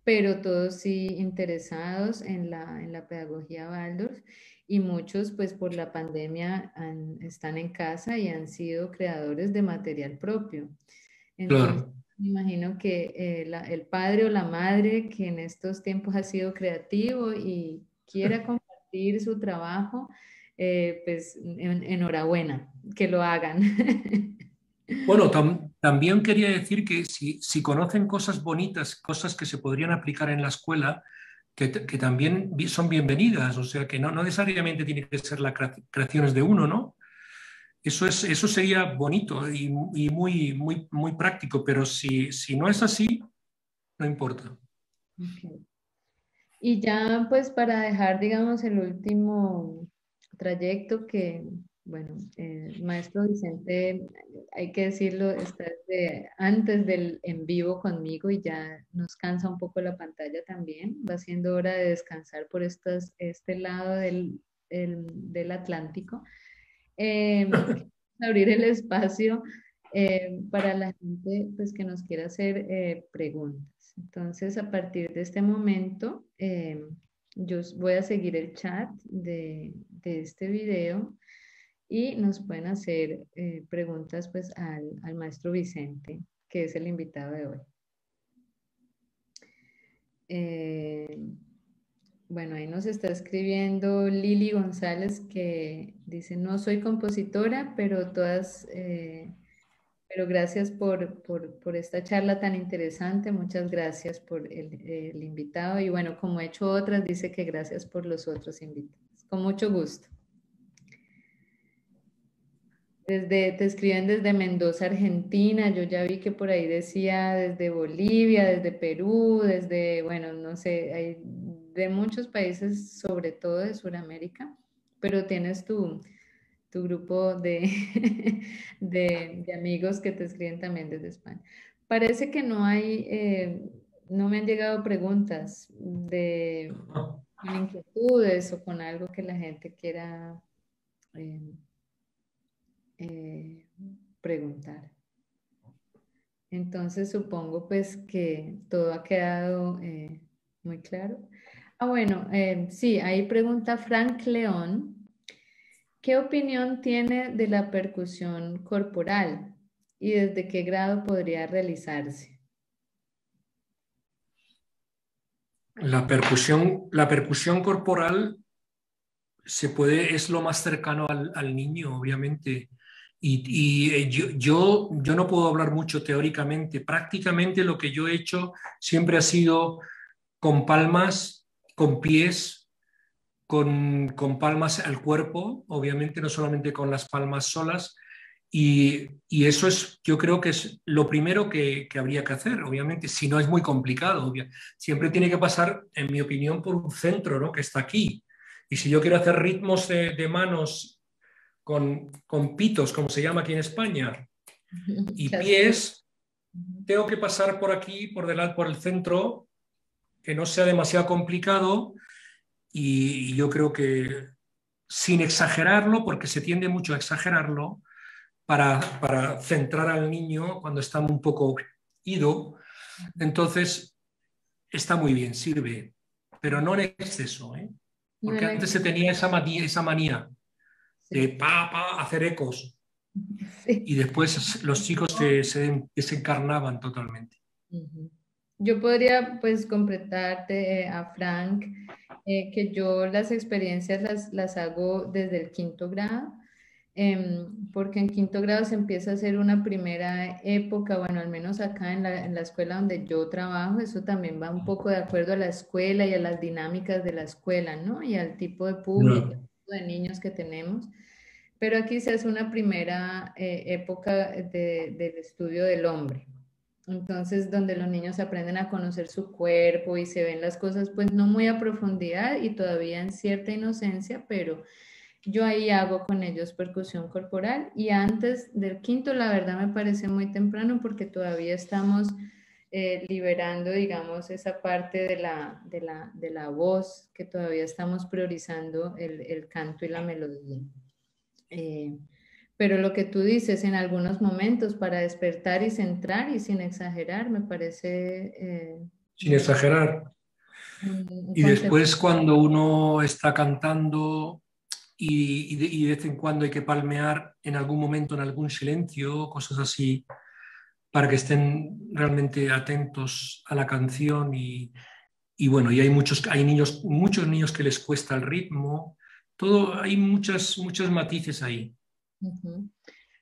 pero todos sí interesados en la pedagogía Waldorf y muchos pues por la pandemia están en casa y han sido creadores de material propio. Entonces, Claro. me imagino que el padre o la madre que en estos tiempos ha sido creativo y quiera compartir su trabajo, pues enhorabuena, que lo hagan. Bueno, también quería decir que si conocen cosas bonitas, cosas que se podrían aplicar en la escuela, que también son bienvenidas. O sea, que no necesariamente tiene que ser las creaciones de uno, ¿no? Eso sería bonito y muy práctico, pero si no es así, no importa. Ok. Y ya pues para dejar, digamos, el último trayecto que, bueno, el maestro Vicente, hay que decirlo, está desde antes del en vivo conmigo y ya nos cansa un poco la pantalla también. Va siendo hora de descansar por este lado del Atlántico. Abrir el espacio para la gente pues, que nos quiera hacer preguntas. Entonces, a partir de este momento, yo voy a seguir el chat de este video y nos pueden hacer preguntas pues, al maestro Vicente, que es el invitado de hoy. Bueno, ahí nos está escribiendo Lili González que dice, no soy compositora, pero pero gracias por esta charla tan interesante. Muchas gracias por el invitado. Y bueno, como he hecho otras, dice que gracias por los otros invitados. Con mucho gusto. Te escriben desde Mendoza, Argentina. Yo ya vi que por ahí decía desde Bolivia, desde Perú, desde, bueno, no sé, hay de muchos países, sobre todo de Sudamérica, pero tienes tu grupo de amigos que te escriben también desde España. Parece que no hay, no me han llegado preguntas con inquietudes o con algo que la gente quiera eh, eh, preguntar. Entonces supongo pues que todo ha quedado muy claro. Ah, bueno, sí, ahí pregunta Frank León. ¿Qué opinión tiene de la percusión corporal y desde qué grado podría realizarse? La percusión corporal es lo más cercano al niño, obviamente. Yo no puedo hablar mucho teóricamente. Prácticamente lo que yo he hecho siempre ha sido con palmas, con pies, con palmas al cuerpo, obviamente, no solamente con las palmas solas. Y eso es, yo creo que es lo primero que habría que hacer, obviamente, si no es muy complicado. Siempre tiene que pasar, en mi opinión, por un centro, ¿no? Que está aquí. Y si yo quiero hacer ritmos de manos con pitos, como se llama aquí en España, y Chasquido. pies, tengo que pasar por aquí, por delante, por el centro, que no sea demasiado complicado. Y yo creo que sin exagerarlo, porque se tiende mucho a exagerarlo, para centrar al niño cuando está un poco ido. Entonces, está muy bien, sirve, pero no en exceso, ¿eh? No Porque en antes se exceso. tenía esa manía de Sí, hacer ecos y sí. después los chicos se desencarnaban totalmente. Ujú. Yo podría pues completarte a Frank que yo las experiencias las hago desde el quinto grado, porque en quinto grado se empieza a hacer una primera época, bueno, al menos acá en la escuela donde yo trabajo, eso también va un poco de acuerdo a la escuela y a las dinámicas de la escuela, ¿no? Y al tipo de público, No, de niños que tenemos. Pero aquí se hace una primera época del estudio del hombre. Entonces, donde los niños aprenden a conocer su cuerpo y se ven las cosas, pues no muy a profundidad y todavía en cierta inocencia, pero yo ahí hago con ellos percusión corporal y antes del quinto, la verdad me parece muy temprano porque todavía estamos liberando, digamos, esa parte de la voz que todavía estamos priorizando el canto y la melodía. Eh, pero lo que tú dices en algunos momentos para despertar y centrar y sin exagerar, me parece sin exagerar. un Y concepto. después cuando uno está cantando y de vez en cuando hay que palmear en algún momento, en algún silencio, cosas así, para que estén realmente atentos a la canción y bueno, y hay niños, muchos niños que les cuesta el ritmo, todo, hay muchos matices ahí. Ujú.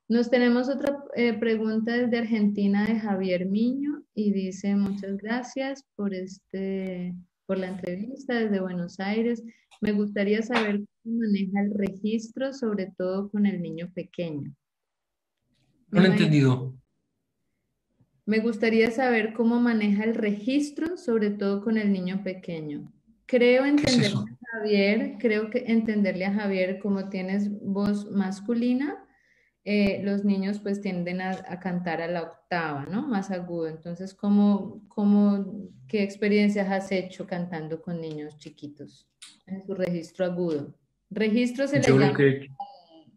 Nos tenemos otra pregunta desde Argentina de Javier Miño y dice muchas gracias por la entrevista desde Buenos Aires. Me gustaría saber cómo maneja el registro, sobre todo con el niño pequeño. No Me lo he imagino. entendido. Me gustaría saber cómo maneja el registro, sobre todo con el niño pequeño. Creo ¿Qué es entenderle eso? a Javier, creo que entenderle a Javier, como tienes voz masculina, los niños pues tienden a cantar a la octava, ¿no? Más agudo. Entonces, qué experiencias has hecho cantando con niños chiquitos en su registro agudo? Registro se le Yo lo llama que... Sí,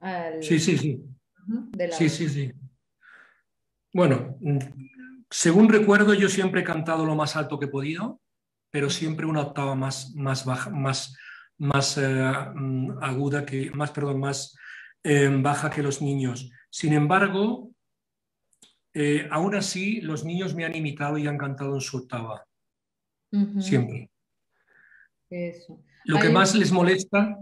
al... sí, sí. Ujú, de la Sí, voz. sí, sí. Bueno, según recuerdo, yo siempre he cantado lo más alto que he podido, pero siempre una octava más baja, más aguda que, más, perdón, más baja que los niños. Sin embargo, aún así, los niños me han imitado y han cantado en su octava, Ujú, siempre. eso. Lo que Hay más les molesta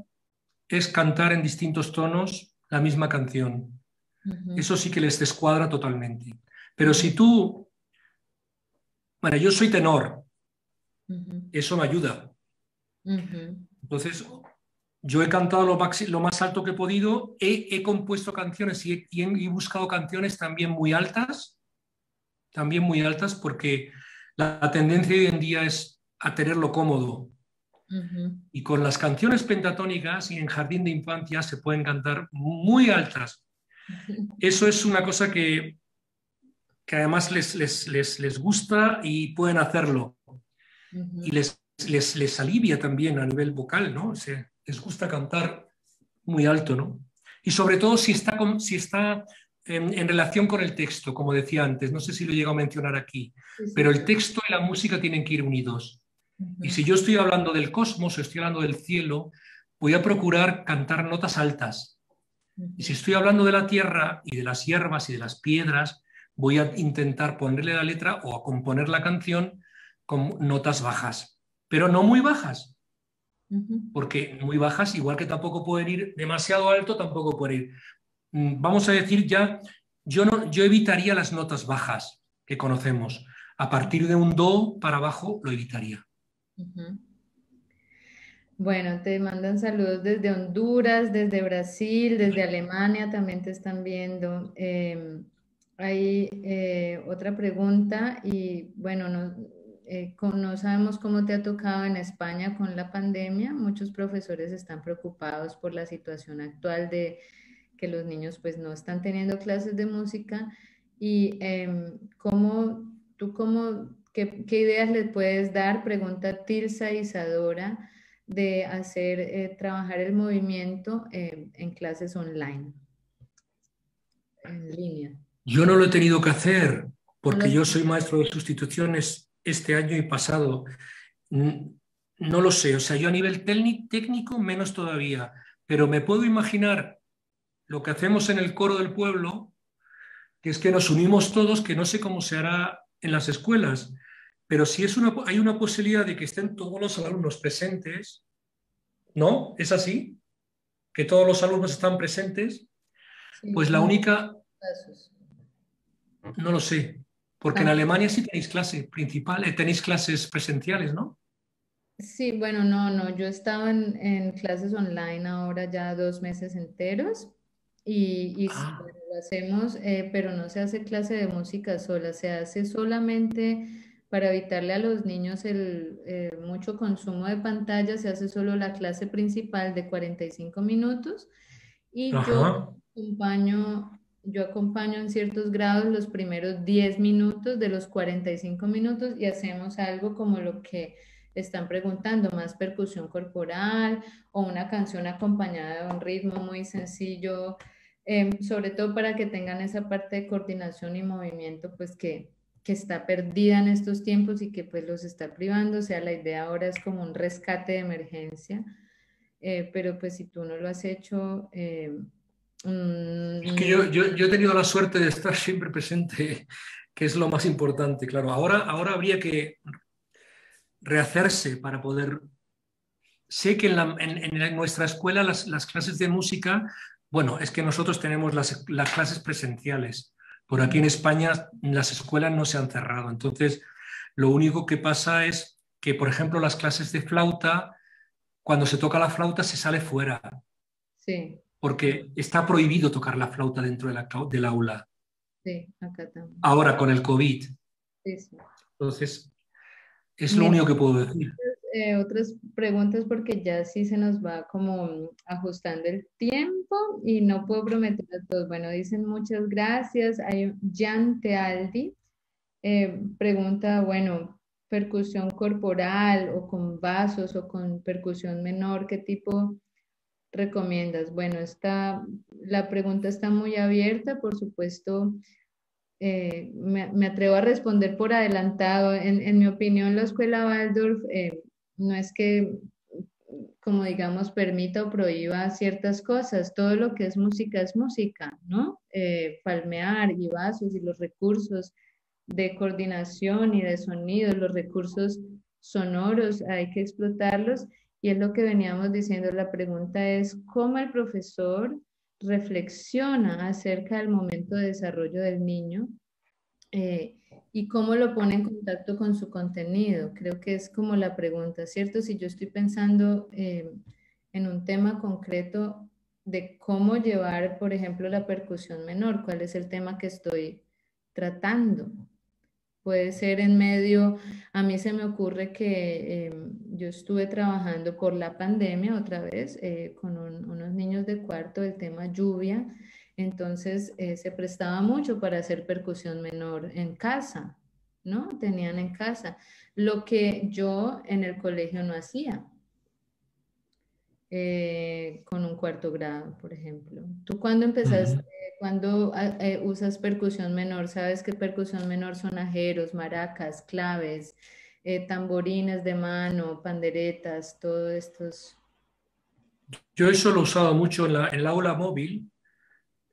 es cantar en distintos tonos la misma canción. ujú, Eso sí que les descuadra totalmente. Pero ujú, si tú, bueno, yo soy tenor, ujú, eso me ayuda. ujú, Entonces, yo he cantado lo más alto que he podido, he compuesto canciones y he buscado canciones también muy altas, porque la tendencia hoy en día es a tenerlo cómodo. ujú. Y con las canciones pentatónicas y en jardín de infancia se pueden cantar muy altas. Eso es una cosa que además les gusta y pueden hacerlo. Y Ujú, les alivia también a nivel vocal, ¿no? Les gusta cantar muy alto, ¿no? Y sobre todo si está en relación con el texto, como decía antes, no sé si lo llego a mencionar aquí, sí, pero sí. el texto y la música tienen que ir unidos. Y Ujú, si yo estoy hablando del cosmos o estoy hablando del cielo, voy a procurar cantar notas altas. Y si ujú, estoy hablando de la tierra y de las hierbas y de las piedras, voy a intentar ponerle la letra o a componer la canción con notas bajas, pero no muy bajas, ujú. porque muy bajas, igual que tampoco pueden ir demasiado alto, tampoco pueden ir. Vamos a decir ya, yo, no, yo evitaría las notas bajas que conocemos. A partir de un do para abajo lo evitaría. Ujú. Bueno, te mandan saludos desde Honduras, desde Brasil, desde Alemania, también te están viendo. Hay otra pregunta y bueno, no, no sabemos cómo te ha tocado en España con la pandemia. Muchos profesores están preocupados por la situación actual de que los niños pues no están teniendo clases de música y qué ideas les puedes dar, pregunta Tirsa Isadora, de hacer trabajar el movimiento en clases online, en línea. Yo no lo he tenido que hacer No porque las... yo soy maestro de sustituciones este año y pasado. Mm, No lo sé, o sea, yo a nivel técnico menos todavía, pero me puedo imaginar lo que hacemos en el coro del pueblo, que es que nos unimos todos, que no sé cómo se hará en las escuelas, pero si hay una posibilidad de que estén todos los alumnos presentes, ¿no? ¿Es así? Que todos los alumnos están presentes, Sí, pues la en única, casos. no lo sé, porque en Acá Alemania sí tenéis clase principal, tenéis clases presenciales, ¿no? sí, bueno, no, no, yo estaba en clases online ahora ya 2 meses enteros y sí, Ah, bueno, lo hacemos, pero no se hace clase de música sola, se hace solamente para evitarle a los niños el mucho consumo de pantalla, se hace solo la clase principal de 45 minutos y ajá. yo acompaño en ciertos grados los primeros 10 minutos de los 45 minutos y hacemos algo como lo que están preguntando, más percusión corporal o una canción acompañada de un ritmo muy sencillo, sobre todo para que tengan esa parte de coordinación y movimiento, pues que está perdida en estos tiempos y que pues los está privando. O sea, la idea ahora es como un rescate de emergencia, pero pues si tú no lo has hecho, Es que mm, yo he tenido la suerte de estar siempre presente, que es lo más importante, claro. Ahora habría que rehacerse para poder. Sé que en nuestra escuela las clases de música, bueno, es que nosotros tenemos las clases presenciales. Por aquí en España las escuelas no se han cerrado. Entonces, lo único que pasa es que, por ejemplo, las clases de flauta, cuando se toca la flauta se sale fuera, sí, porque está prohibido tocar la flauta dentro del aula. sí, acá también. Ahora con el COVID. Sí, sí. Entonces, es lo Mira, único que puedo decir. otras preguntas porque ya sí se nos va como ajustando el tiempo y no puedo prometer a todos. Bueno, dicen muchas gracias. Hay Jan Tealdi, pregunta, bueno, percusión corporal o con vasos o con percusión menor, ¿qué tipo recomiendas? Bueno, esta la pregunta está muy abierta, por supuesto. Me atrevo a responder por adelantado. En mi opinión, la escuela Waldorf no es que, como digamos, permita o prohíba ciertas cosas. Todo lo que es música, ¿no? Palmear y vasos y los recursos de coordinación y de sonido, los recursos sonoros, hay que explotarlos. Y es lo que veníamos diciendo. La pregunta es, ¿cómo el profesor reflexiona acerca del momento de desarrollo del niño eh, y cómo lo pone en contacto con su contenido? Creo que es como la pregunta, ¿cierto? Si yo estoy pensando en un tema concreto de cómo llevar, por ejemplo, la percusión menor, ¿cuál es el tema que estoy tratando? Puede ser en medio, a mí se me ocurre que yo estuve trabajando por la pandemia otra vez con unos niños de cuarto, el tema lluvia, entonces se prestaba mucho para hacer percusión menor en casa, ¿no? Tenían en casa, lo que yo en el colegio no hacía con un cuarto grado, por ejemplo. ¿Tú cuándo empezaste, Ujú. cuándo usas percusión menor? ¿Sabes que percusión menor son ajeros, maracas, claves, tamborines de mano, panderetas, todos estos? Yo eso lo he usado mucho en la aula móvil,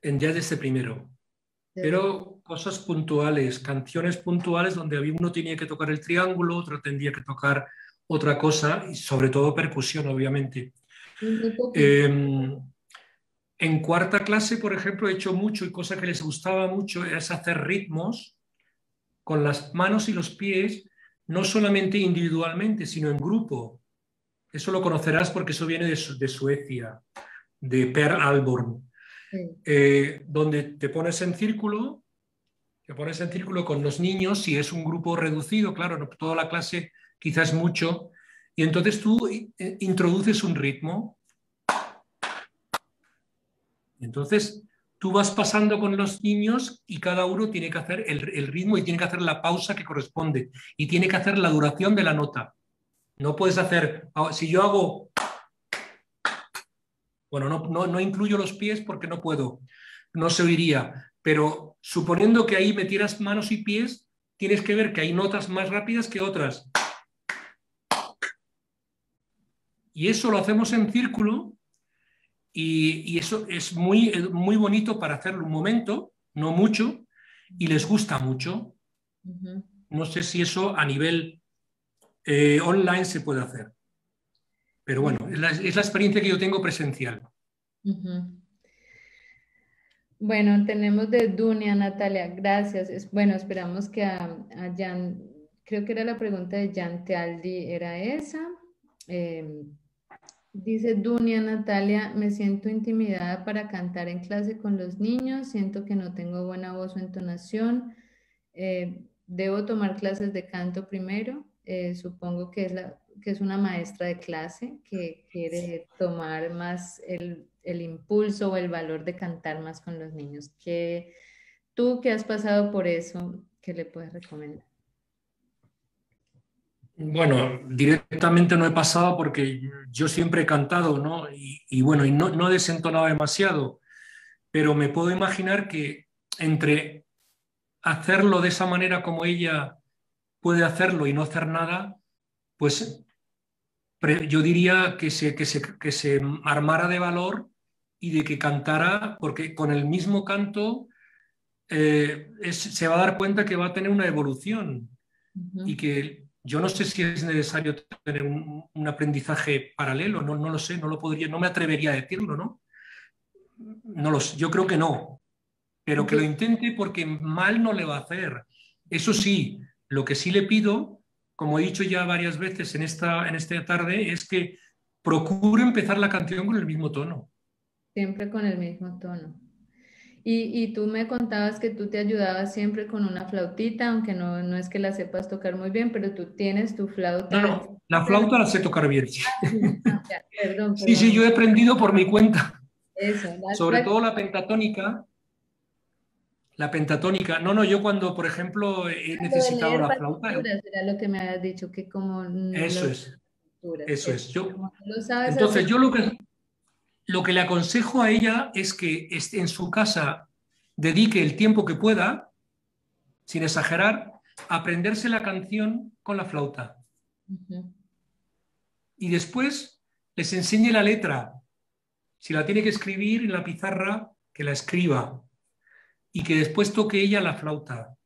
ya desde primero, Desde- pero cosas puntuales, canciones puntuales donde uno tenía que tocar el triángulo, otro tendría que tocar otra cosa y sobre todo percusión, obviamente. Muy poquito. Eh, en cuarta clase, por ejemplo, he hecho mucho y cosa que les gustaba mucho es hacer ritmos con las manos y los pies, no solamente individualmente, sino en grupo. Eso lo conocerás porque eso viene de Suecia, de Per Alborn, Sí. donde te pones en círculo con los niños, si es un grupo reducido, claro, no toda la clase quizás mucho, y entonces tú introduces un ritmo. Entonces, tú vas pasando con los niños y cada uno tiene que hacer el ritmo y tiene que hacer la pausa que corresponde y tiene que hacer la duración de la nota. No puedes hacer, si yo hago, bueno, no incluyo los pies porque no puedo, no se oiría, pero suponiendo que ahí metieras manos y pies, tienes que ver que hay notas más rápidas que otras. Y eso lo hacemos en círculo y eso es muy bonito para hacerlo un momento, no mucho, y les gusta mucho. Ujú, No sé si eso a nivel online se puede hacer, pero bueno, es la experiencia que yo tengo presencial. ujú. Bueno, tenemos de Dunia, Natalia, gracias. Bueno, esperamos que a Jan, creo que era la pregunta de Jan Tealdi, era esa. Em, Dice Dunia Natalia, me siento intimidada para cantar en clase con los niños, siento que no tengo buena voz o entonación. Debo tomar clases de canto primero. Supongo que que es una maestra de clase que quiere tomar más el impulso o el valor de cantar más con los niños. Tú que has pasado por eso, ¿qué le puedes recomendar? Bueno, directamente no he pasado porque yo siempre he cantado, ¿no? Y bueno, y no he desentonado demasiado, pero me puedo imaginar que entre hacerlo de esa manera como ella puede hacerlo y no hacer nada, pues yo diría que se armara de valor y de que cantara, porque con el mismo canto se va a dar cuenta que va a tener una evolución y Ujú. que yo no sé si es necesario tener un aprendizaje paralelo, no lo sé, no lo podría, no me atrevería a decirlo, ¿no? No lo sé, yo creo que no, pero que lo Yo- intente porque mal no le va a hacer. Eso sí, lo que sí le pido, como he dicho ya varias veces en esta tarde, es que procure empezar la canción con el mismo tono. Siempre con el mismo tono. Y tú me contabas que tú te ayudabas siempre con una flautita, aunque no es que la sepas tocar muy bien, pero tú tienes tu No, flauta. no, la flauta la sé tocar bien. Sí, Sí. Ya, perdón, sí, sí, perdón. yo he aprendido por mi cuenta, Eso, la sobre todo práctica. la pentatónica. La pentatónica. No, no, yo cuando, por ejemplo, he Lo de necesitado leer la flauta, partituras era lo que me habías dicho, que como eso las es, partituras, eso es. como no lo sabes hacer. Entonces, yo lo que, lo que le aconsejo a ella es que esté en su casa, dedique el tiempo que pueda, sin exagerar, a aprenderse la canción con la flauta. Ujú. Y después les enseñe la letra. Si la tiene que escribir en la pizarra, que la escriba. Y que después toque ella la flauta.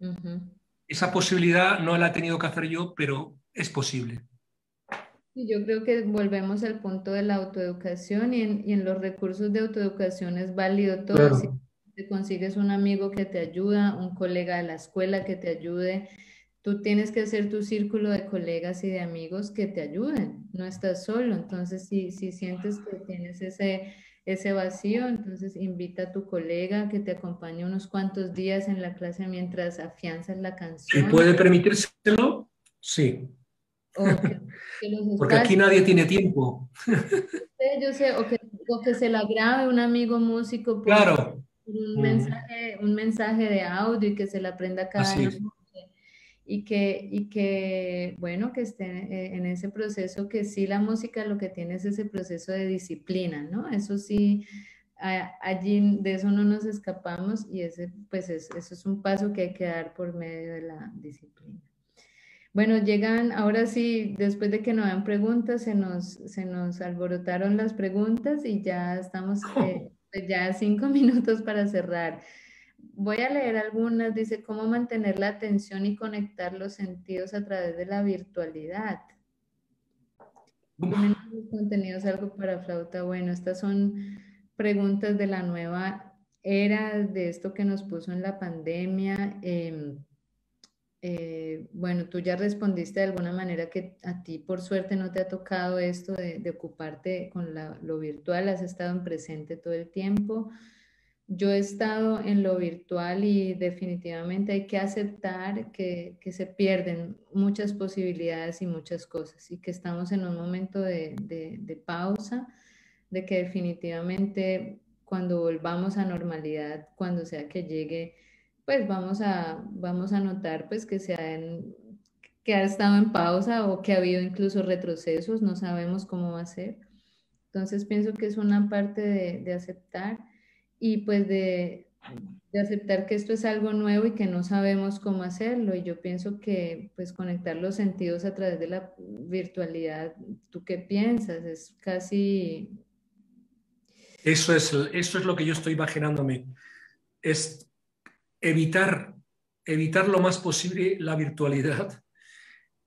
Ujú. Esa posibilidad no la he tenido que hacer yo, pero es posible. Y yo creo que volvemos al punto de la autoeducación y en los recursos de autoeducación es válido todo. Si Claro. te consigues un amigo que te ayuda, un colega de la escuela que te ayude, tú tienes que hacer tu círculo de colegas y de amigos que te ayuden. No estás solo. Entonces, si sientes que tienes ese vacío, entonces invita a tu colega que te acompañe unos cuantos días en la clase mientras afianzas la Si canción puede permitírselo, sí. o que los Porque aquí espacios. nadie tiene tiempo. Yo sé, o que se la grabe un amigo músico Claro. por Mm, un mensaje de audio y que se la aprenda cada así noche. es. Bueno, que esté en ese proceso, que sí la música lo que tiene es ese proceso de disciplina, ¿no? Eso sí, allí de eso no nos escapamos y ese, pues eso es un paso que hay que dar por medio de la disciplina. Bueno, llegan, ahora sí, después de que no hayan preguntas, se nos alborotaron las preguntas y ya estamos pues ya 5 minutos para cerrar. Voy a leer algunas. Dice, ¿cómo mantener la atención y conectar los sentidos a través de la virtualidad? Uf, ¿Tienen los contenidos algo para flauta? Bueno, estas son preguntas de la nueva era, de esto que nos puso en la pandemia. Bueno, tú ya respondiste de alguna manera que a ti por suerte no te ha tocado esto de ocuparte con lo virtual, has estado en presente todo el tiempo. Yo he estado en lo virtual y definitivamente hay que aceptar que se pierden muchas posibilidades y muchas cosas y que estamos en un momento de pausa, de que definitivamente cuando volvamos a normalidad, cuando sea que llegue, pues vamos a notar pues que ha estado en pausa o que ha habido incluso retrocesos, no sabemos cómo va a ser. Entonces pienso que es una parte de aceptar y pues de aceptar que esto es algo nuevo y que no sabemos cómo hacerlo. Y yo pienso que pues conectar los sentidos a través de la virtualidad, ¿tú qué piensas? Es casi... eso es lo que yo estoy imaginándome. Es evitar, evitar lo más posible la virtualidad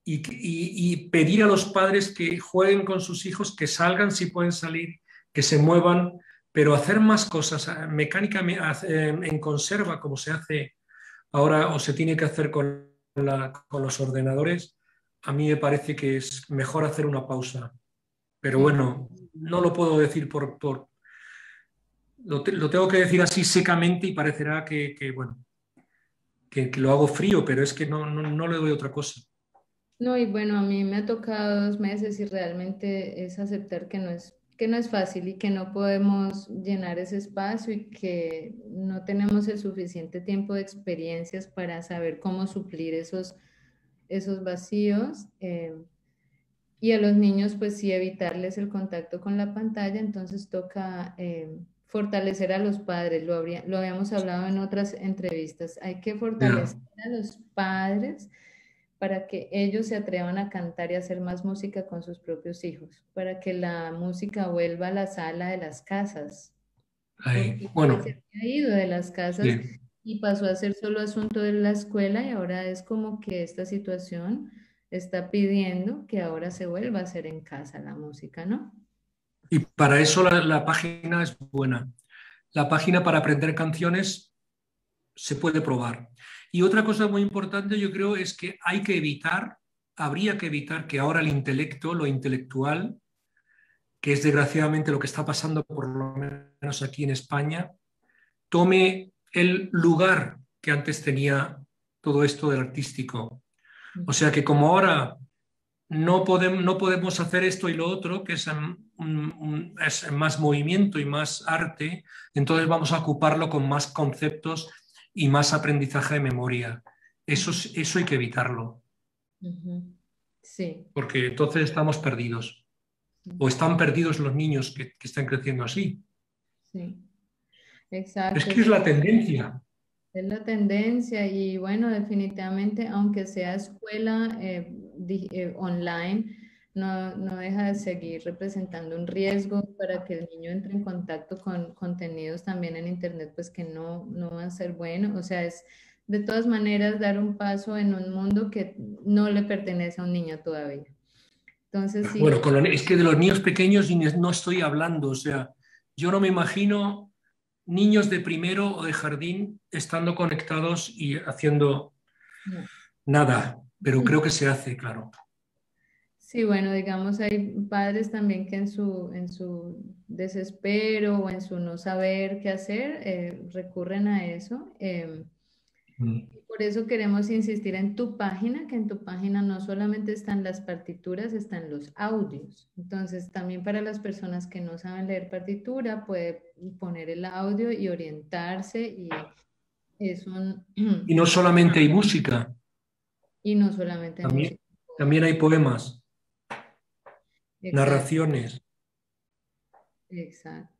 y pedir a los padres que jueguen con sus hijos, que salgan si pueden salir, que se muevan, pero hacer más cosas mecánicamente en conserva, como se hace ahora o se tiene que hacer con los ordenadores, a mí me parece que es mejor hacer una pausa. Pero Sí. bueno, no lo puedo decir lo tengo que decir así secamente y parecerá bueno, que lo hago frío, pero es que no le doy otra cosa. No, y bueno, a mí me ha tocado 2 meses y realmente es aceptar que no es fácil y que no podemos llenar ese espacio y que no tenemos el suficiente tiempo de experiencias para saber cómo suplir esos vacíos. Y a los niños, pues sí, evitarles el contacto con la pantalla, entonces toca fortalecer a los padres, lo habíamos hablado en otras entrevistas, hay que Ya. fortalecer a los padres para que ellos se atrevan a cantar y hacer más música con sus propios hijos, para que la música vuelva a la sala de las casas, porque se Bueno, había ido de las casas sí. y pasó a ser solo asunto de la escuela y ahora es como que esta situación está pidiendo que ahora se vuelva a hacer en casa la música, ¿no? Y para eso la página es buena. La página para aprender canciones se puede probar. Y otra cosa muy importante yo creo es que hay que evitar, habría que evitar que ahora el intelecto, lo intelectual, que es desgraciadamente lo que está pasando por lo menos aquí en España, tome el lugar que antes tenía todo esto del artístico. O sea que como ahora no podemos hacer esto y lo otro, que es, es más movimiento y más arte, entonces vamos a ocuparlo con más conceptos y más aprendizaje de memoria. Eso hay que evitarlo, Ujú. Sí. porque entonces estamos perdidos. o están perdidos los niños que están creciendo así. Sí, Es exacto. que es la tendencia. Es la tendencia y bueno, definitivamente, aunque sea escuela online, no deja de seguir representando un riesgo para que el niño entre en contacto con contenidos también en Internet, pues que no va a ser bueno. O sea, es de todas maneras dar un paso en un mundo que no le pertenece a un niño todavía. Entonces, sí, Bueno, es que de los niños pequeños no estoy hablando, o sea, yo no me imagino niños de primero o de jardín estando conectados y haciendo no. nada, pero creo que se hace, claro. Sí, bueno, digamos, hay padres también que en su desespero o en su no saber qué hacer, recurren a eso. Mm. Por eso queremos insistir en tu página, que en tu página no solamente están las partituras, están los audios. Entonces, también para las personas que no saben leer partitura, puede poner el audio y orientarse y es un, Y no solamente hay música, y no solamente también, música. también hay poemas, Exacto, narraciones. exacto.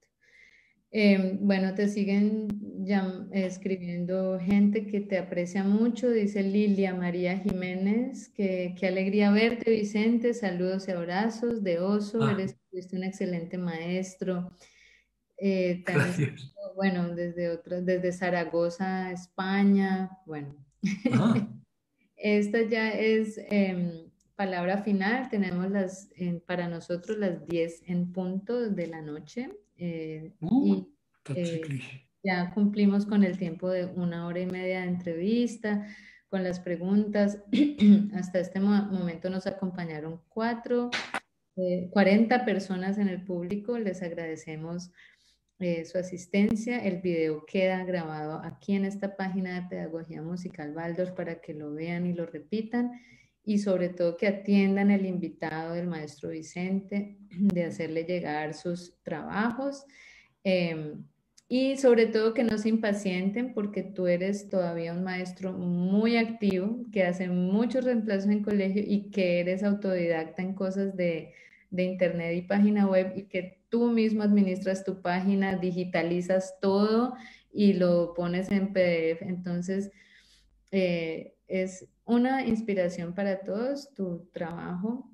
Bueno, te siguen escribiendo gente que te aprecia mucho, dice Lilia María Jiménez, que qué alegría verte, Vicente, saludos y abrazos de oso, Ah, fuiste un excelente maestro. También, gracias. bueno, desde Zaragoza, España, bueno. Ah, Esta ya es palabra final. Tenemos para nosotros las 10 en punto de la noche y eh, tatsächlich. ya cumplimos con el tiempo de 1 hora y media de entrevista, con las preguntas. Hasta este momento nos acompañaron 40 personas en el público. Les agradecemos su asistencia. El video queda grabado aquí en esta página de Pedagogía Musical Waldorf para que lo vean y lo repitan y sobre todo que atiendan el invitado del maestro Vicente de hacerle llegar sus trabajos y sobre todo que no se impacienten porque tú eres todavía un maestro muy activo que hace muchos reemplazos en colegio y que eres autodidacta en cosas de internet y página web y que tú mismo administras tu página, digitalizas todo y lo pones en PDF. Entonces, es una inspiración para todos tu trabajo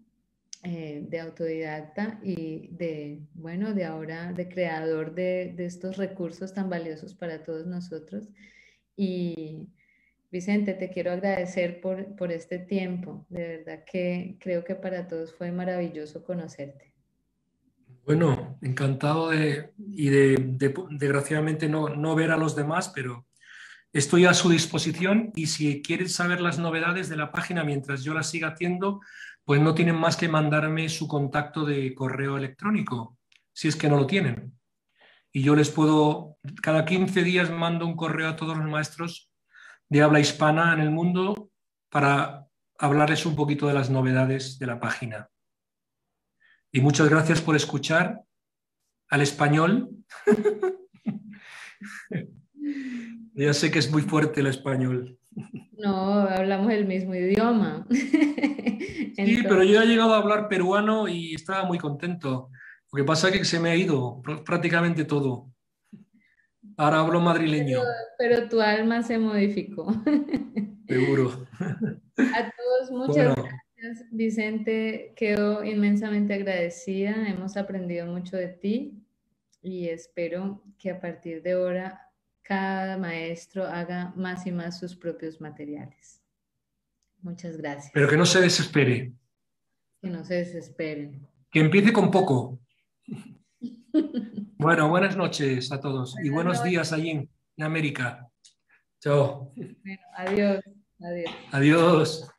de autodidacta y bueno, de ahora de creador de estos recursos tan valiosos para todos nosotros. Y Vicente, te quiero agradecer por este tiempo. De verdad que creo que para todos fue maravilloso conocerte. Bueno, encantado desgraciadamente no ver a los demás, pero estoy a su disposición y si quieren saber las novedades de la página mientras yo las siga haciendo, pues no tienen más que mandarme su contacto de correo electrónico, si es que no lo tienen. Y yo les puedo, cada 15 días mando un correo a todos los maestros de habla hispana en el mundo para hablarles un poquito de las novedades de la página. Y muchas gracias por escuchar al español. Ya sé que es muy fuerte el español. No, hablamos el mismo idioma. Sí, pero Entonces, yo he llegado a hablar peruano y estaba muy contento. Lo que pasa es que se me ha ido prácticamente todo. Ahora hablo madrileño, pero tu alma se modificó. seguro. A todos, muchas Bueno, gracias, Vicente. Quedo inmensamente agradecida. Hemos aprendido mucho de ti y espero que a partir de ahora cada maestro haga más y más sus propios materiales. Muchas pero gracias. que no se desespere, Que no se desesperen. que empiece con poco. Bueno, buenas noches a todos y Buenas buenos noches. días allí en América. Chao. Bueno, adiós. Adiós. Adiós.